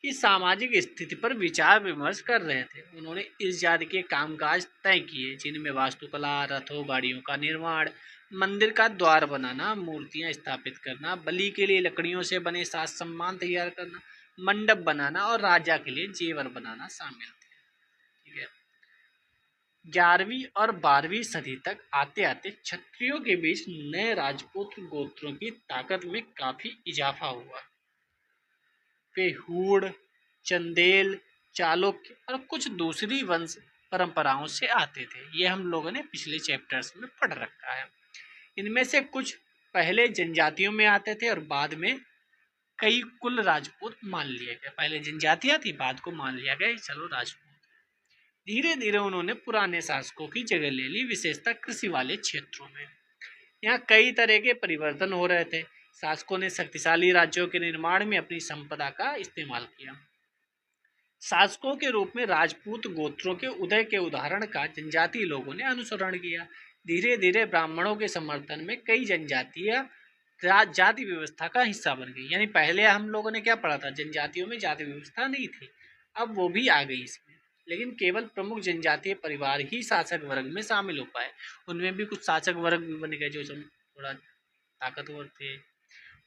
की सामाजिक स्थिति पर विचार विमर्श कर रहे थे। उन्होंने इस जाति के कामकाज तय किए, जिनमें वास्तुकला, रथों, गाड़ियों का निर्माण, मंदिर का द्वार बनाना, मूर्तियां स्थापित करना, बलि के लिए लकड़ियों से बने साज सम्मान तैयार करना, मंडप बनाना और राजा के लिए जेवर बनाना शामिल थे। ठीक है। 11वीं और 12वीं सदी तक आते आते क्षत्रियों के बीच नए राजपूत गोत्रों की ताकत में काफी इजाफा हुआ। वे हूण, चंदेल, चालुक्य और कुछ दूसरी वंश परंपराओं से आते थे। ये हम लोगों ने पिछले चैप्टर्स में पढ़ रखा है। इनमें से कुछ पहले जनजातियों में आते थे और बाद में कई कुल राजपूत मान लिए गए। पहले जनजातियां थी, बाद को मान लिया गया चलो राजपूत। धीरे धीरे उन्होंने पुराने शासकों की जगह ले ली, विशेषतः कृषि वाले क्षेत्रों में। यहाँ कई तरह के परिवर्तन हो रहे थे। शासकों ने शक्तिशाली राज्यों के निर्माण में अपनी संपदा का इस्तेमाल किया। शासकों के रूप में राजपूत गोत्रों के उदय के उदाहरण का जनजातीय लोगों ने अनुसरण किया। धीरे धीरे ब्राह्मणों के समर्थन में कई जनजातियां जाति व्यवस्था का हिस्सा बन गई। यानी पहले हम लोगों ने क्या पढ़ा था, जनजातियों में जाति व्यवस्था नहीं थी, अब वो भी आ गई इसमें। लेकिन केवल प्रमुख जनजातीय परिवार ही शासक वर्ग में शामिल हो पाए। उनमें भी कुछ शासक वर्ग भी बन गए जो थोड़ा ताकतवर थे।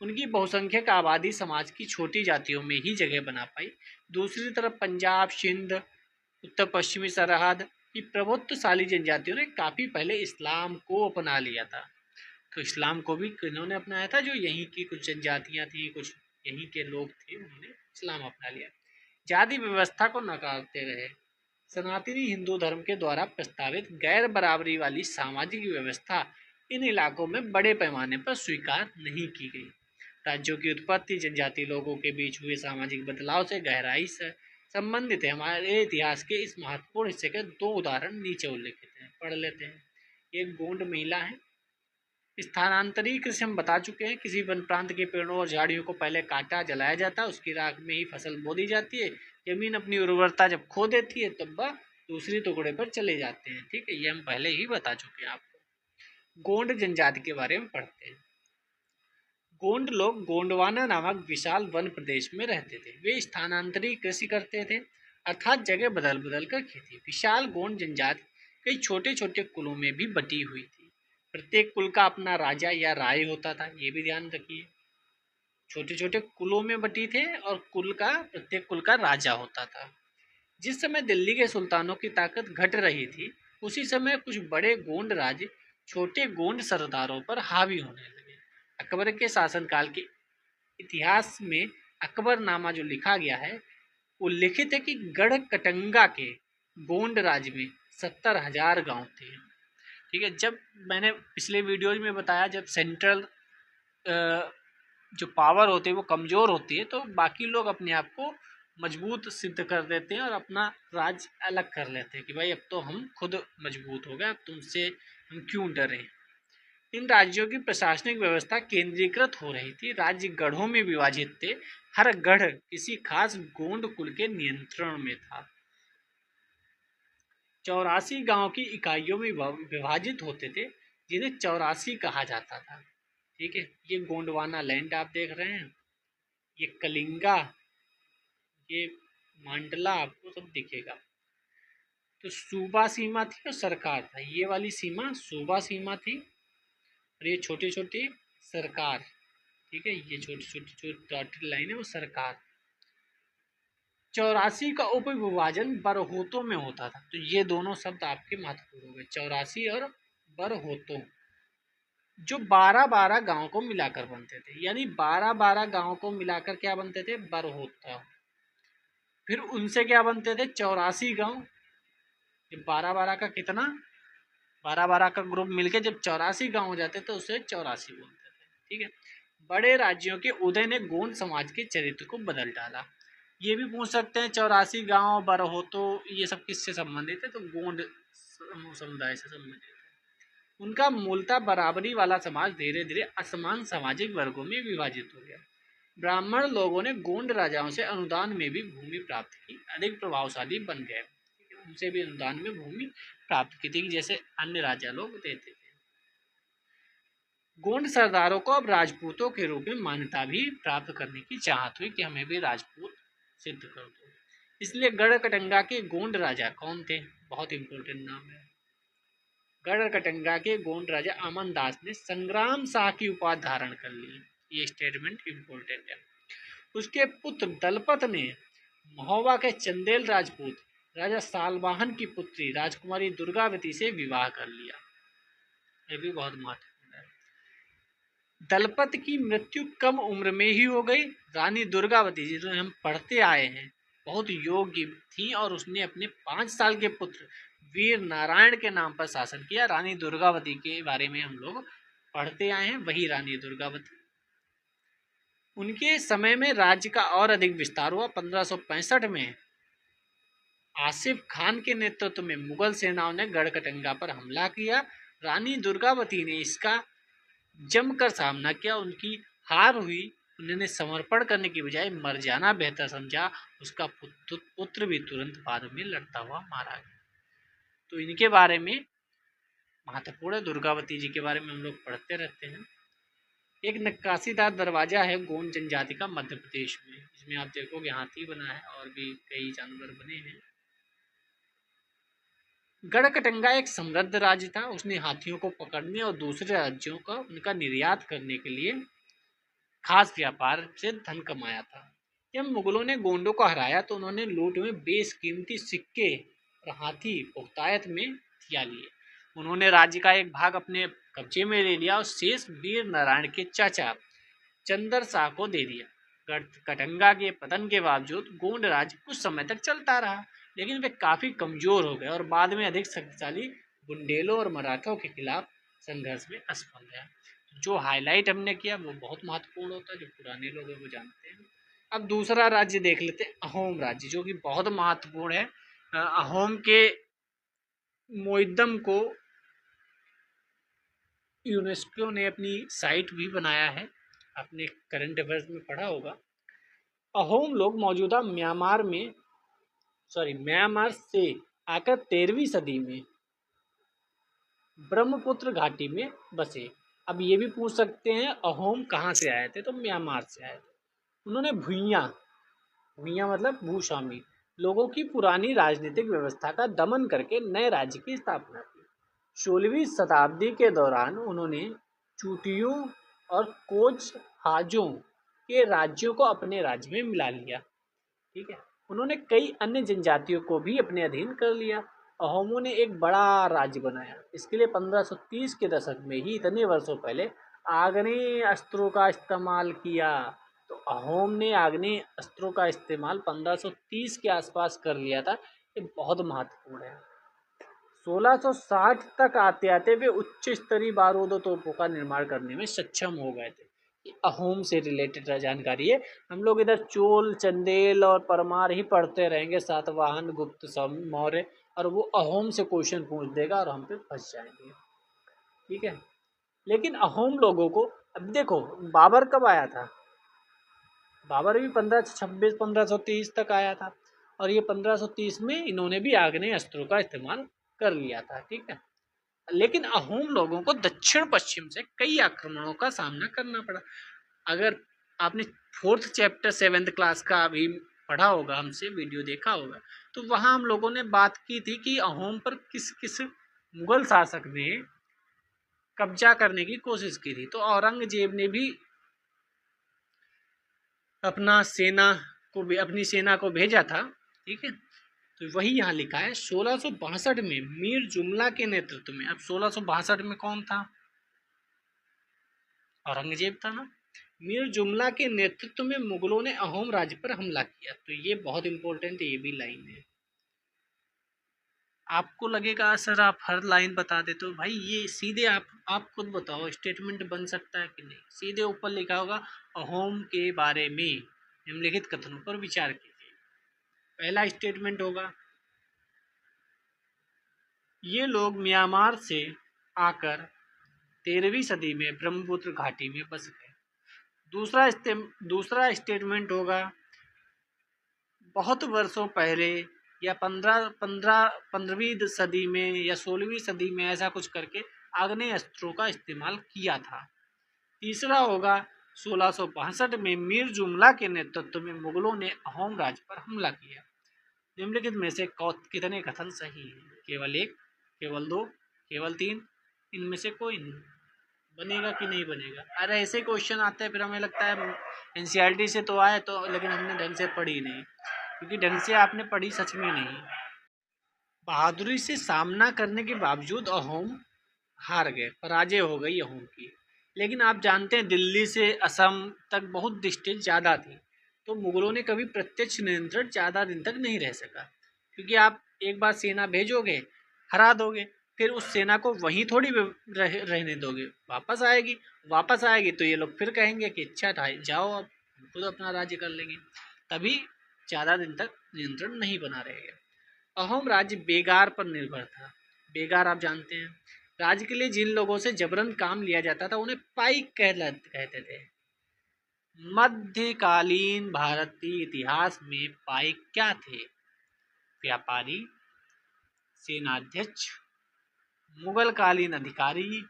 उनकी बहुसंख्यक आबादी समाज की छोटी जातियों में ही जगह बना पाई। दूसरी तरफ पंजाब, सिंध, उत्तर पश्चिमी सरहद की प्रभुत्वशाली जनजातियों ने काफ़ी पहले इस्लाम को अपना लिया था। तो इस्लाम को भी किन्होंने अपनाया था? जो यहीं की कुछ जनजातियाँ थी, कुछ यहीं के लोग थे, उन्होंने इस्लाम अपना लिया। जाति व्यवस्था को नकारते रहे। सनातनी हिंदू धर्म के द्वारा प्रस्तावित गैर बराबरी वाली सामाजिक व्यवस्था इन इलाकों में बड़े पैमाने पर स्वीकार नहीं की गई। राज्यों की उत्पत्ति जनजातीय लोगों के बीच हुए सामाजिक बदलाव से गहराई से संबंधित है। हमारे इतिहास के इस महत्वपूर्ण हिस्से के दो उदाहरण नीचे उल्लेखित हैं, पढ़ लेते हैं। एक गोंड महिला है। स्थानांतरी कृषि हम बता चुके हैं। किसी वन प्रांत के पेड़ों और झाड़ियों को पहले काटा जलाया जाता है, उसकी राख में ही फसल बो दी जाती है। जमीन अपनी उर्वरता जब खो देती है तब वह दूसरी टुकड़े पर चले जाते हैं। ठीक है, ये हम पहले ही बता चुके हैं आपको। गोंड जनजाति के बारे में पढ़ते हैं। गोंड लोग गोंडवाना नामक विशाल वन प्रदेश में रहते थे। वे स्थानांतरी कृषि करते थे, अर्थात जगह बदल बदल कर खेती। विशाल गोंड जनजाति कई छोटे छोटे कुलों में भी बटी हुई थी। प्रत्येक कुल का अपना राजा या राय होता था, ये भी ध्यान रखिए। छोटे छोटे कुलों में बटी थे और प्रत्येक कुल का राजा होता था। जिस समय दिल्ली के सुल्तानों की ताकत घट रही थी, उसी समय कुछ बड़े गोंड राज्य छोटे गोंड सरदारों पर हावी होने लगे। अकबर के शासनकाल के इतिहास में अकबरनामा जो लिखा गया है, उल्लिखित है कि गढ़ कटंगा के गोंड राज्य में 70,000 गांव थे। ठीक है, जब मैंने पिछले वीडियोज में बताया, जब सेंट्रल जो पावर होती है वो कमज़ोर होती है, तो बाकी लोग अपने आप को मजबूत सिद्ध कर देते हैं और अपना राज्य अलग कर लेते हैं कि भाई अब तो हम खुद मजबूत हो गए, अब तुमसे हम क्यों डरें। इन राज्यों की प्रशासनिक व्यवस्था केंद्रीकृत हो रही थी। राज्य गढ़ों में विभाजित थे। हर गढ़ किसी खास गोंड कुल के नियंत्रण में था। 84 गांव की इकाइयों में विभाजित होते थे, जिन्हें 84 कहा जाता था। ठीक है, ये गोंडवाना लैंड आप देख रहे हैं, ये कलिंगा, ये मांडला, आपको सब दिखेगा। तो सूबा सीमा थी और सरकार था। ये वाली सीमा सूबा सीमा थी और ये छोटी छोटी सरकार। ठीक है, ये छोटी छोटी जो डॉटेड लाइन है वो सरकार। 84 का उप विभाजन बरहोतों में होता था। तो ये दोनों शब्द आपके महत्वपूर्ण हो गए, 84 और बरहोतों, जो 12-12 गांव को मिलाकर बनते थे। यानी 12-12 गांव को मिलाकर क्या बनते थे? बरहोता। फिर उनसे क्या बनते थे? 84 गांव। 12-12 का कितना? 12-12 का ग्रुप मिलके जब 84 गांव हो जाते तो उसे 84 बोलते थे। ठीक है, बड़े राज्यों के उदय ने गोंड समाज के चरित्र को बदल डाला। ये भी पूछ सकते हैं 84 गांव, बरहोतो, ये सब किससे संबंधित है? तो गोंड समुदाय से संबंधित है। उनका मूलतः बराबरी वाला समाज धीरे धीरे असमान सामाजिक वर्गों में विभाजित हो गया। ब्राह्मण लोगों ने गोंड राजाओं से अनुदान में भी भूमि प्राप्त की, अधिक प्रभावशाली बन गए। उनसे भी अनुदान में भूमि प्राप्त की थी, जैसे अन्य राजा लोग देते थे। गोंड सरदारों को अब राजपूतों के रूप में मान्यता भी प्राप्त करने की चाहत हुई कि हमें भी राजपूत सिद्ध कर दो। इसलिए गढ़ कटंगा के गोंड राजा कौन थे? बहुत इंपॉर्टेंट नाम है। गढ़ कटंगा के गोंड राजा अमन दास ने संग्राम शाह की उपाधि धारण कर ली। ये स्टेटमेंट इंपॉर्टेंट है। उसके पुत्र दलपत ने महोबा के चंदेल राजपूत राजा सालवाहन की पुत्री राजकुमारी दुर्गावती से विवाह कर लिया। यह भी बहुत महत्वपूर्ण है। दलपत की मृत्यु कम उम्र में ही हो गई। रानी दुर्गावती, जिन्हें हम पढ़ते आए हैं, बहुत योग्य थी और उसने अपने 5 साल के पुत्र वीर नारायण के नाम पर शासन किया। रानी दुर्गावती के बारे में हम लोग पढ़ते आए हैं, वही रानी दुर्गावती। उनके समय में राज्य का और अधिक विस्तार हुआ। 1565 में आसिफ खान के नेतृत्व में मुगल सेनाओं ने गढ़कटंगा पर हमला किया। रानी दुर्गावती ने इसका जमकर सामना किया। उनकी हार हुई। उन्होंने समर्पण करने की बजाय मर जाना बेहतर समझा। उसका पुत्र भी तुरंत बाद में लड़ता हुआ मारा गया। तो इनके बारे में महत्वपूर्ण, दुर्गावती जी के बारे में हम लोग पढ़ते रहते हैं। एक नक्काशीदार दरवाजा है गोंड जनजाति का मध्य प्रदेश में। इसमें आप देखोगे हाथी बना है और भी कई जानवर बने हैं। गढ़कटंगा एक समृद्ध राज्य था। उसने हाथियों को पकड़ने और दूसरे राज्यों का उनका निर्यात करने के लिए खास व्यापार से धन कमाया था। जब मुगलों ने गोंडों को हराया तो उन्होंने लूट में बेशकीमती सिक्के और हाथी बहुतायत में हथिया लिए। उन्होंने राज्य का एक भाग अपने कब्जे में ले लिया और शेष वीर नारायण के चाचा चंदर शाह को दे दिया। कटंगा के पतन के बावजूद गोंड राज्य कुछ समय तक चलता रहा, लेकिन वे काफी कमजोर हो गए और बाद में अधिक शक्तिशाली बुंदेलों और मराठों के खिलाफ संघर्ष में असफल रहा। जो हाईलाइट हमने किया वो बहुत महत्वपूर्ण होता है, जो पुराने लोग हैं वो जानते हैं। अब दूसरा राज्य देख लेते हैं, अहोम राज्य, जो कि बहुत महत्वपूर्ण है। अहोम के मोइदम को यूनेस्को ने अपनी साइट भी बनाया है, आपने करंट अफेयर्स में पढ़ा होगा। अहोम लोग मौजूदा म्यांमार से आकर 13वीं सदी में ब्रह्मपुत्र घाटी में बसे। अब ये भी पूछ सकते हैं अहोम कहाँ से आए थे, तो म्यांमार से आए थे। उन्होंने भुइयां मतलब भूस्वामी लोगों की पुरानी राजनीतिक व्यवस्था का दमन करके नए राज्य की स्थापना की। 16वीं शताब्दी के दौरान उन्होंने चूटियों और कोच हाजों के राज्यों को अपने राज्य में मिला लिया। ठीक है, उन्होंने कई अन्य जनजातियों को भी अपने अधीन कर लिया। अहोमों ने एक बड़ा राज्य बनाया। इसके लिए 1530 के दशक में ही, इतने वर्षों पहले, आग्नेय अस्त्रों का इस्तेमाल किया। तो अहोम ने आग्नेय अस्त्रों का इस्तेमाल 1530 के आसपास कर लिया था। ये बहुत महत्वपूर्ण है। 1660 तक आते आते वे उच्च स्तरीय बारूद और तोपों का निर्माण करने में सक्षम हो गए थे। अहोम से रिलेटेड जानकारी है। हम लोग इधर चोल, चंदेल और परमार ही पढ़ते रहेंगे, सातवाहन, गुप्त, मौर्य, और वो अहोम से क्वेश्चन पूछ देगा और हम पे फंस जाएंगे। ठीक है, लेकिन अहोम लोगों को, अब देखो बाबर कब आया था, बाबर भी 1526 1530 तक आया था, और ये 1530 में इन्होंने भी आग्नेय अस्त्रों का इस्तेमाल कर लिया था। ठीक है, लेकिन अहोम लोगों को दक्षिण पश्चिम से कई आक्रमणों का सामना करना पड़ा। अगर आपने 4th चैप्टर 7th क्लास का अभी पढ़ा होगा, हमसे वीडियो देखा होगा, तो वहाँ हम लोगों ने बात की थी कि अहोम पर किस किस मुगल शासक ने कब्जा करने की कोशिश की थी। तो औरंगजेब ने भी अपनी सेना को भेजा था। ठीक है, तो वही यहाँ लिखा है 1662 में मीर जुमला के नेतृत्व में। अब 1662 में कौन था, औरंगजेब था ना। मीर जुमला के नेतृत्व में मुगलों ने अहोम राज्य पर हमला किया। तो ये बहुत इंपॉर्टेंट है, ये भी लाइन है। आपको लगेगा सर आप हर लाइन बता देते हो, भाई ये सीधे आप खुद बताओ स्टेटमेंट बन सकता है कि नहीं। सीधे ऊपर लिखा होगा अहोम के बारे में निम्नलिखित कथनों पर विचार कीजिए। पहला स्टेटमेंट होगा ये लोग म्यांमार से आकर 13वीं सदी में ब्रह्मपुत्र घाटी में बस गए। दूसरा स्टेटमेंट होगा बहुत वर्षों पहले या 15वीं सदी में या 16वीं सदी में ऐसा कुछ करके आग्नेय अस्त्रों का इस्तेमाल किया था। तीसरा होगा 1662 में मीर जुमला के नेतृत्व में मुगलों ने अहोम राज्य पर हमला किया। निम्नलिखित में से कितने कथन सही हैं? केवल एक, केवल दो, केवल तीन, इनमें से कोई नहीं। बनेगा कि नहीं बनेगा? अरे ऐसे क्वेश्चन आते हैं फिर हमें लगता है एनसीईआरटी से तो आए तो, लेकिन हमने ढंग से पढ़ी नहीं, क्योंकि ढंग से आपने पढ़ी सच में नहीं। बहादुरी से सामना करने के बावजूद अहोम हार गए, पराजय हो गई अहोम की। लेकिन आप जानते हैं दिल्ली से असम तक बहुत डिस्टेंस ज़्यादा थी, तो मुगलों ने कभी प्रत्यक्ष नियंत्रण ज़्यादा दिन तक नहीं रह सका, क्योंकि आप एक बार सेना भेजोगे, हरा दोगे, फिर उस सेना को वहीं थोड़ी रहने दोगे, वापस आएगी तो ये लोग फिर कहेंगे कि अच्छा जाओ अब खुद अपना राज्य कर लेंगे, तभी ज़्यादा दिन तक नियंत्रण नहीं बना रहेगा। अहोम राज्य बेगार पर निर्भर था। बेगार आप जानते हैं, राज्य के लिए जिन लोगों से जबरन काम लिया जाता था उन्हें पाइक कहते थे। मध्यकालीन भारतीय इतिहास में पाइक क्या थे? व्यापारी, सेनाध्यक्ष, मुगल कालीन अधिकारी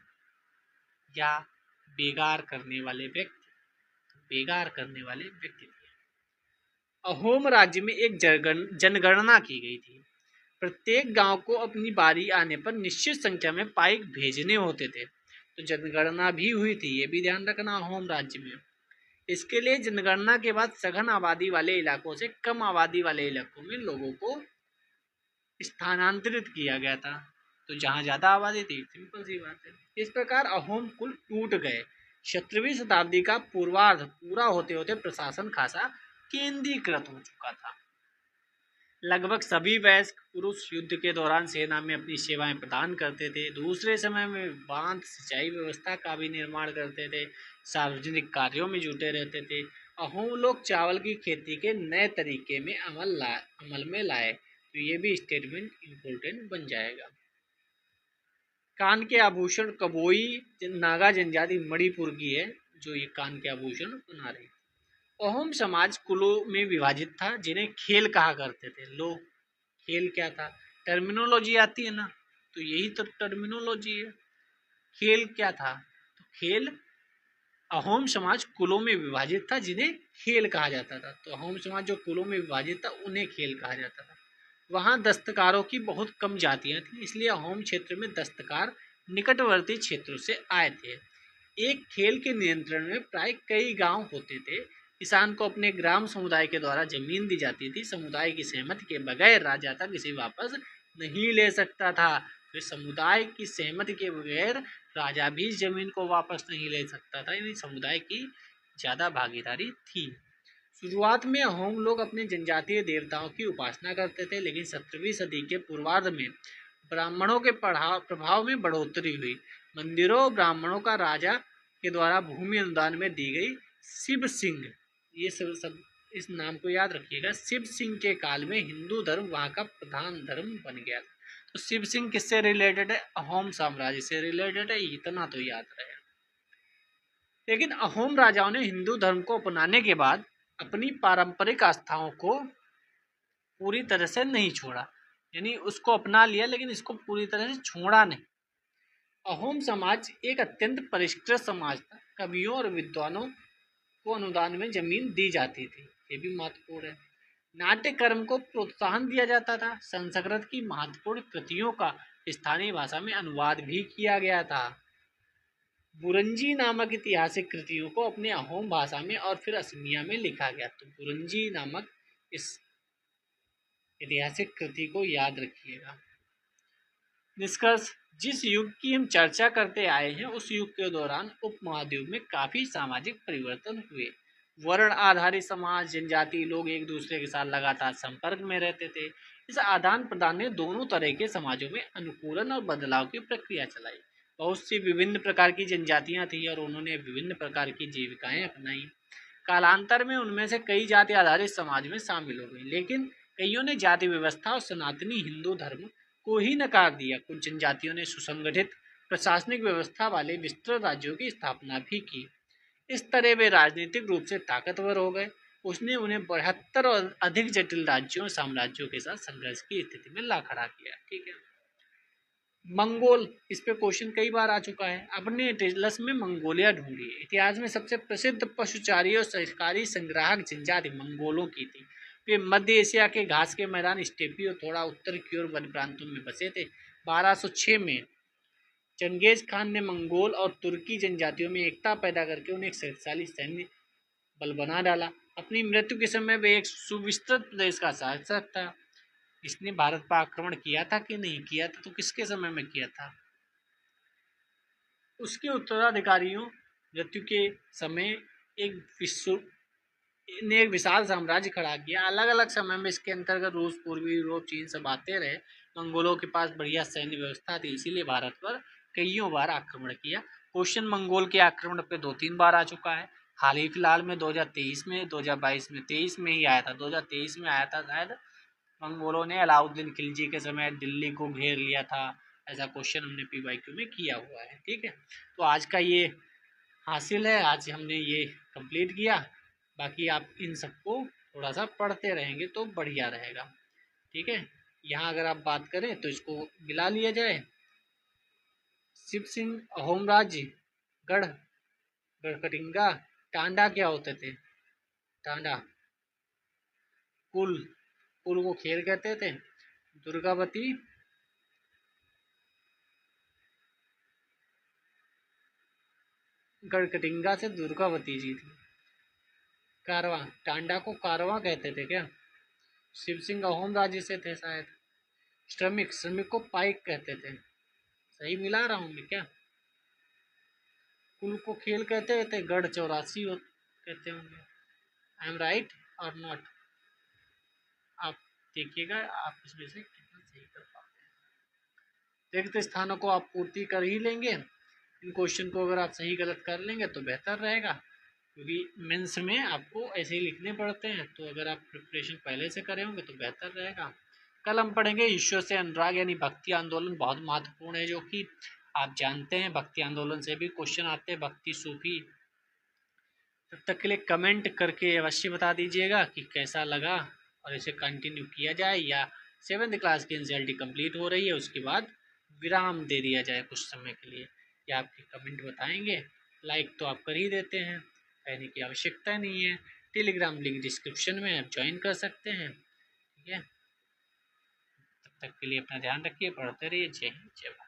या बेगार करने वाले व्यक्ति थे। अहोम राज्य में एक जनगणना की गई थी। प्रत्येक गांव को अपनी बारी आने पर निश्चित संख्या में पाइक भेजने होते थे। तो जनगणना भी हुई थी, ये भी ध्यान रखना अहोम राज्य में। इसके लिए जनगणना के बाद सघन आबादी वाले इलाकों से कम आबादी वाले इलाकों में लोगों को स्थानांतरित किया गया था। तो जहां ज्यादा आबादी थी, सिंपल सी बात है। इस प्रकार अहोम कुल टूट गए। 17वीं शताब्दी का पूर्वार्ध पूरा होते होते प्रशासन खासा केंद्रीकृत हो चुका था। लगभग सभी वयस्क पुरुष युद्ध के दौरान सेना में अपनी सेवाएं प्रदान करते थे। दूसरे समय में बांध सिंचाई व्यवस्था का भी निर्माण करते थे, सार्वजनिक कार्यों में जुटे रहते थे। अहोम लोग चावल की खेती के नए तरीके में अमल में लाए। तो ये भी स्टेटमेंट इम्पोर्टेंट बन जाएगा। कान के आभूषण कबोई नागा जनजाति मणिपुर की है जो ये कान के आभूषण बना रही है। अहोम समाज कुलों में विभाजित था जिन्हें खेल कहा करते थे लोग। खेल क्या था, टर्मिनोलॉजी आती है ना, तो यही तो टर्मिनोलॉजी है। खेल क्या था, तो खेल अहोम समाज कुलों में विभाजित था जिन्हें खेल कहा जाता था। तो अहोम समाज जो कुलों में विभाजित था उन्हें खेल कहा जाता था। वहाँ दस्तकारों की बहुत कम जातियां थी, इसलिए अहोम क्षेत्र में दस्तकार निकटवर्ती क्षेत्रों से आए थे। एक खेल के नियंत्रण में प्राय कई गांव होते थे। किसान को अपने ग्राम समुदाय के द्वारा जमीन दी जाती थी। समुदाय की सहमति के बगैर राजा तक इसे वापस नहीं ले सकता था। फिर समुदाय की सहमति के बगैर राजा भी जमीन को वापस नहीं ले सकता था, यानी समुदाय की ज़्यादा भागीदारी थी। शुरुआत में अहोम लोग अपने जनजातीय देवताओं की उपासना करते थे, लेकिन 17वीं सदी के पूर्वार्ध में ब्राह्मणों के प्रभाव में बढ़ोतरी हुई। मंदिरों ब्राह्मणों का राजा के द्वारा भूमि अनुदान में दी गई। शिव सिंह, ये सब इस नाम को याद रखिएगा। शिव सिंह के काल में हिंदू धर्म वहाँ का प्रधान धर्म बन गया। तो शिव सिंह किससे रिलेटेड है, अहोम साम्राज्य से रिलेटेड है, इतना तो याद रहे। लेकिन अहोम राजाओं ने हिंदू धर्म को अपनाने के बाद अपनी पारंपरिक आस्थाओं को पूरी तरह से नहीं छोड़ा, यानी उसको अपना लिया लेकिन इसको पूरी तरह से छोड़ा नहीं। अहोम समाज एक अत्यंत परिष्कृत समाज था। कवियों और विद्वानों को अनुदान में जमीन दी जाती थी, ये भी महत्वपूर्ण है। नाट्य कर्म को प्रोत्साहन दिया जाता था। संस्कृत की महत्वपूर्ण कृतियों का स्थानीय भाषा में अनुवाद भी किया गया था। बुरंजी नामक ऐतिहासिक कृतियों को अपने अहोम भाषा में और फिर असमिया में लिखा गया। तो बुरंजी नामक इस ऐतिहासिक कृति को याद रखिएगा। निष्कर्ष, जिस युग की हम चर्चा करते आए हैं उस युग के दौरान उपमहाद्वीप में काफी सामाजिक परिवर्तन हुए। वर्ण आधारित समाज, जनजातीय लोग एक दूसरे के साथ लगातार संपर्क में रहते थे। इस आदान प्रदान ने दोनों तरह के समाजों में अनुकूलन और बदलाव की प्रक्रिया चलाई। बहुत सी विभिन्न प्रकार की जनजातियां थी और उन्होंने विभिन्न प्रकार की जीविकाएं अपनाई। कालांतर में उनमें से कई जाति आधारित समाज में शामिल हो गई, लेकिन कईयों ने जाति व्यवस्था और सनातनी हिंदू धर्म को ही नकार दिया। कुछ जनजातियों ने सुसंगठित प्रशासनिक व्यवस्था वाले विस्तृत राज्यों की स्थापना भी की। इस तरह वे राजनीतिक रूप से ताकतवर हो गए। उसने उन्हें 72 और अधिक जटिल राज्यों और साम्राज्यों के साथ संघर्ष की स्थिति में ला खड़ा किया। ठीक है। मंगोल, इस पे क्वेश्चन कई बार आ चुका है। अपने एटलस में मंगोलिया ढूंढी। इतिहास में सबसे प्रसिद्ध पशुचारी और सरकारी संग्राहक जनजाति मंगोलों की थी। वे मध्य एशिया के घास के मैदान, स्टेपी और थोड़ा उत्तर की ओर वन प्रांतों में बसे थे। 1206 में चंगेज खान ने मंगोल और तुर्की जनजातियों में एकता पैदा करके उन्हें एक शक्तिशाली सैन्य बल बना डाला। अपनी मृत्यु के समय वे एक सुविस्तृत प्रदेश का शासक था। इसने भारत पर आक्रमण किया था कि नहीं किया था, तो किसके समय में किया था? उसके उत्तराधिकारियों मृत्यु के समय ने एक विशाल साम्राज्य खड़ा किया। अलग अलग समय में इसके अंतर्गत रूस, पूर्वी यूरोप, चीन सब आते रहे। मंगोलों के पास बढ़िया सैन्य व्यवस्था थी, इसीलिए भारत पर कईयों बार आक्रमण किया। क्वेश्चन मंगोल के आक्रमण पे 2-3 बार आ चुका है। हाल ही फिलहाल में 2023 में, 2022 में, 23 में ही आया था। 2023 में आया था शायद। मंगोलों ने अलाउद्दीन खिलजी के समय दिल्ली को घेर लिया था। ऐसा क्वेश्चन हमने PYQ में किया हुआ है। ठीक है, तो आज का ये हासिल है, आज हमने ये कंप्लीट किया। बाकी आप इन सबको थोड़ा सा पढ़ते रहेंगे तो बढ़िया रहेगा। ठीक है, यहाँ अगर आप बात करें तो इसको गिला लिया जाए। शिव सिंह, अहोम राज्य, गढ़, गढ़कटिंगा, टांडा क्या होते थे? टांडा, कुल, कुल को खेर कहते थे। दुर्गावती गढ़कटिंगा से दुर्गावती जी थी। कारवां, टांडा को कारवां कहते थे क्या? शिव सिंह अहोम राज्य से थे शायद। श्रमिक, श्रमिक को पाइक कहते थे। सही मिला रहा हूँ मैं क्या? कुल को खेल कहते थे, गढ़ 84 कहते होंगे। आई एम राइट और नॉट? आप देखिएगा आप इसमें से कितना सही कर पाते हैं। रिक्त स्थानों को आप पूर्ति कर ही लेंगे। इन क्वेश्चन को अगर आप सही गलत कर लेंगे तो बेहतर रहेगा, क्योंकि मेंस में आपको ऐसे ही लिखने पड़ते हैं। तो अगर आप प्रिपरेशन पहले से करे होंगे तो बेहतर रहेगा। कल हम पढ़ेंगे ईश्वर से अनुराग यानी भक्ति आंदोलन, बहुत महत्वपूर्ण है, जो कि आप जानते हैं भक्ति आंदोलन से भी क्वेश्चन आते हैं, भक्ति सूफी। तब तक के लिए कमेंट करके अवश्य बता दीजिएगा कि कैसा लगा और इसे कंटिन्यू किया जाए या 7th क्लास की एनसीईआरटी कंप्लीट हो रही है उसके बाद विराम दे दिया जाए कुछ समय के लिए। या आपके कमेंट बताएंगे। लाइक तो आप कर ही देते हैं, कहने की आवश्यकता नहीं है। टेलीग्राम लिंक डिस्क्रिप्शन में आप ज्वाइन कर सकते हैं। ठीक है, तब तक के लिए अपना ध्यान रखिए, पढ़ते रहिए। जय हिंद, जय भारत।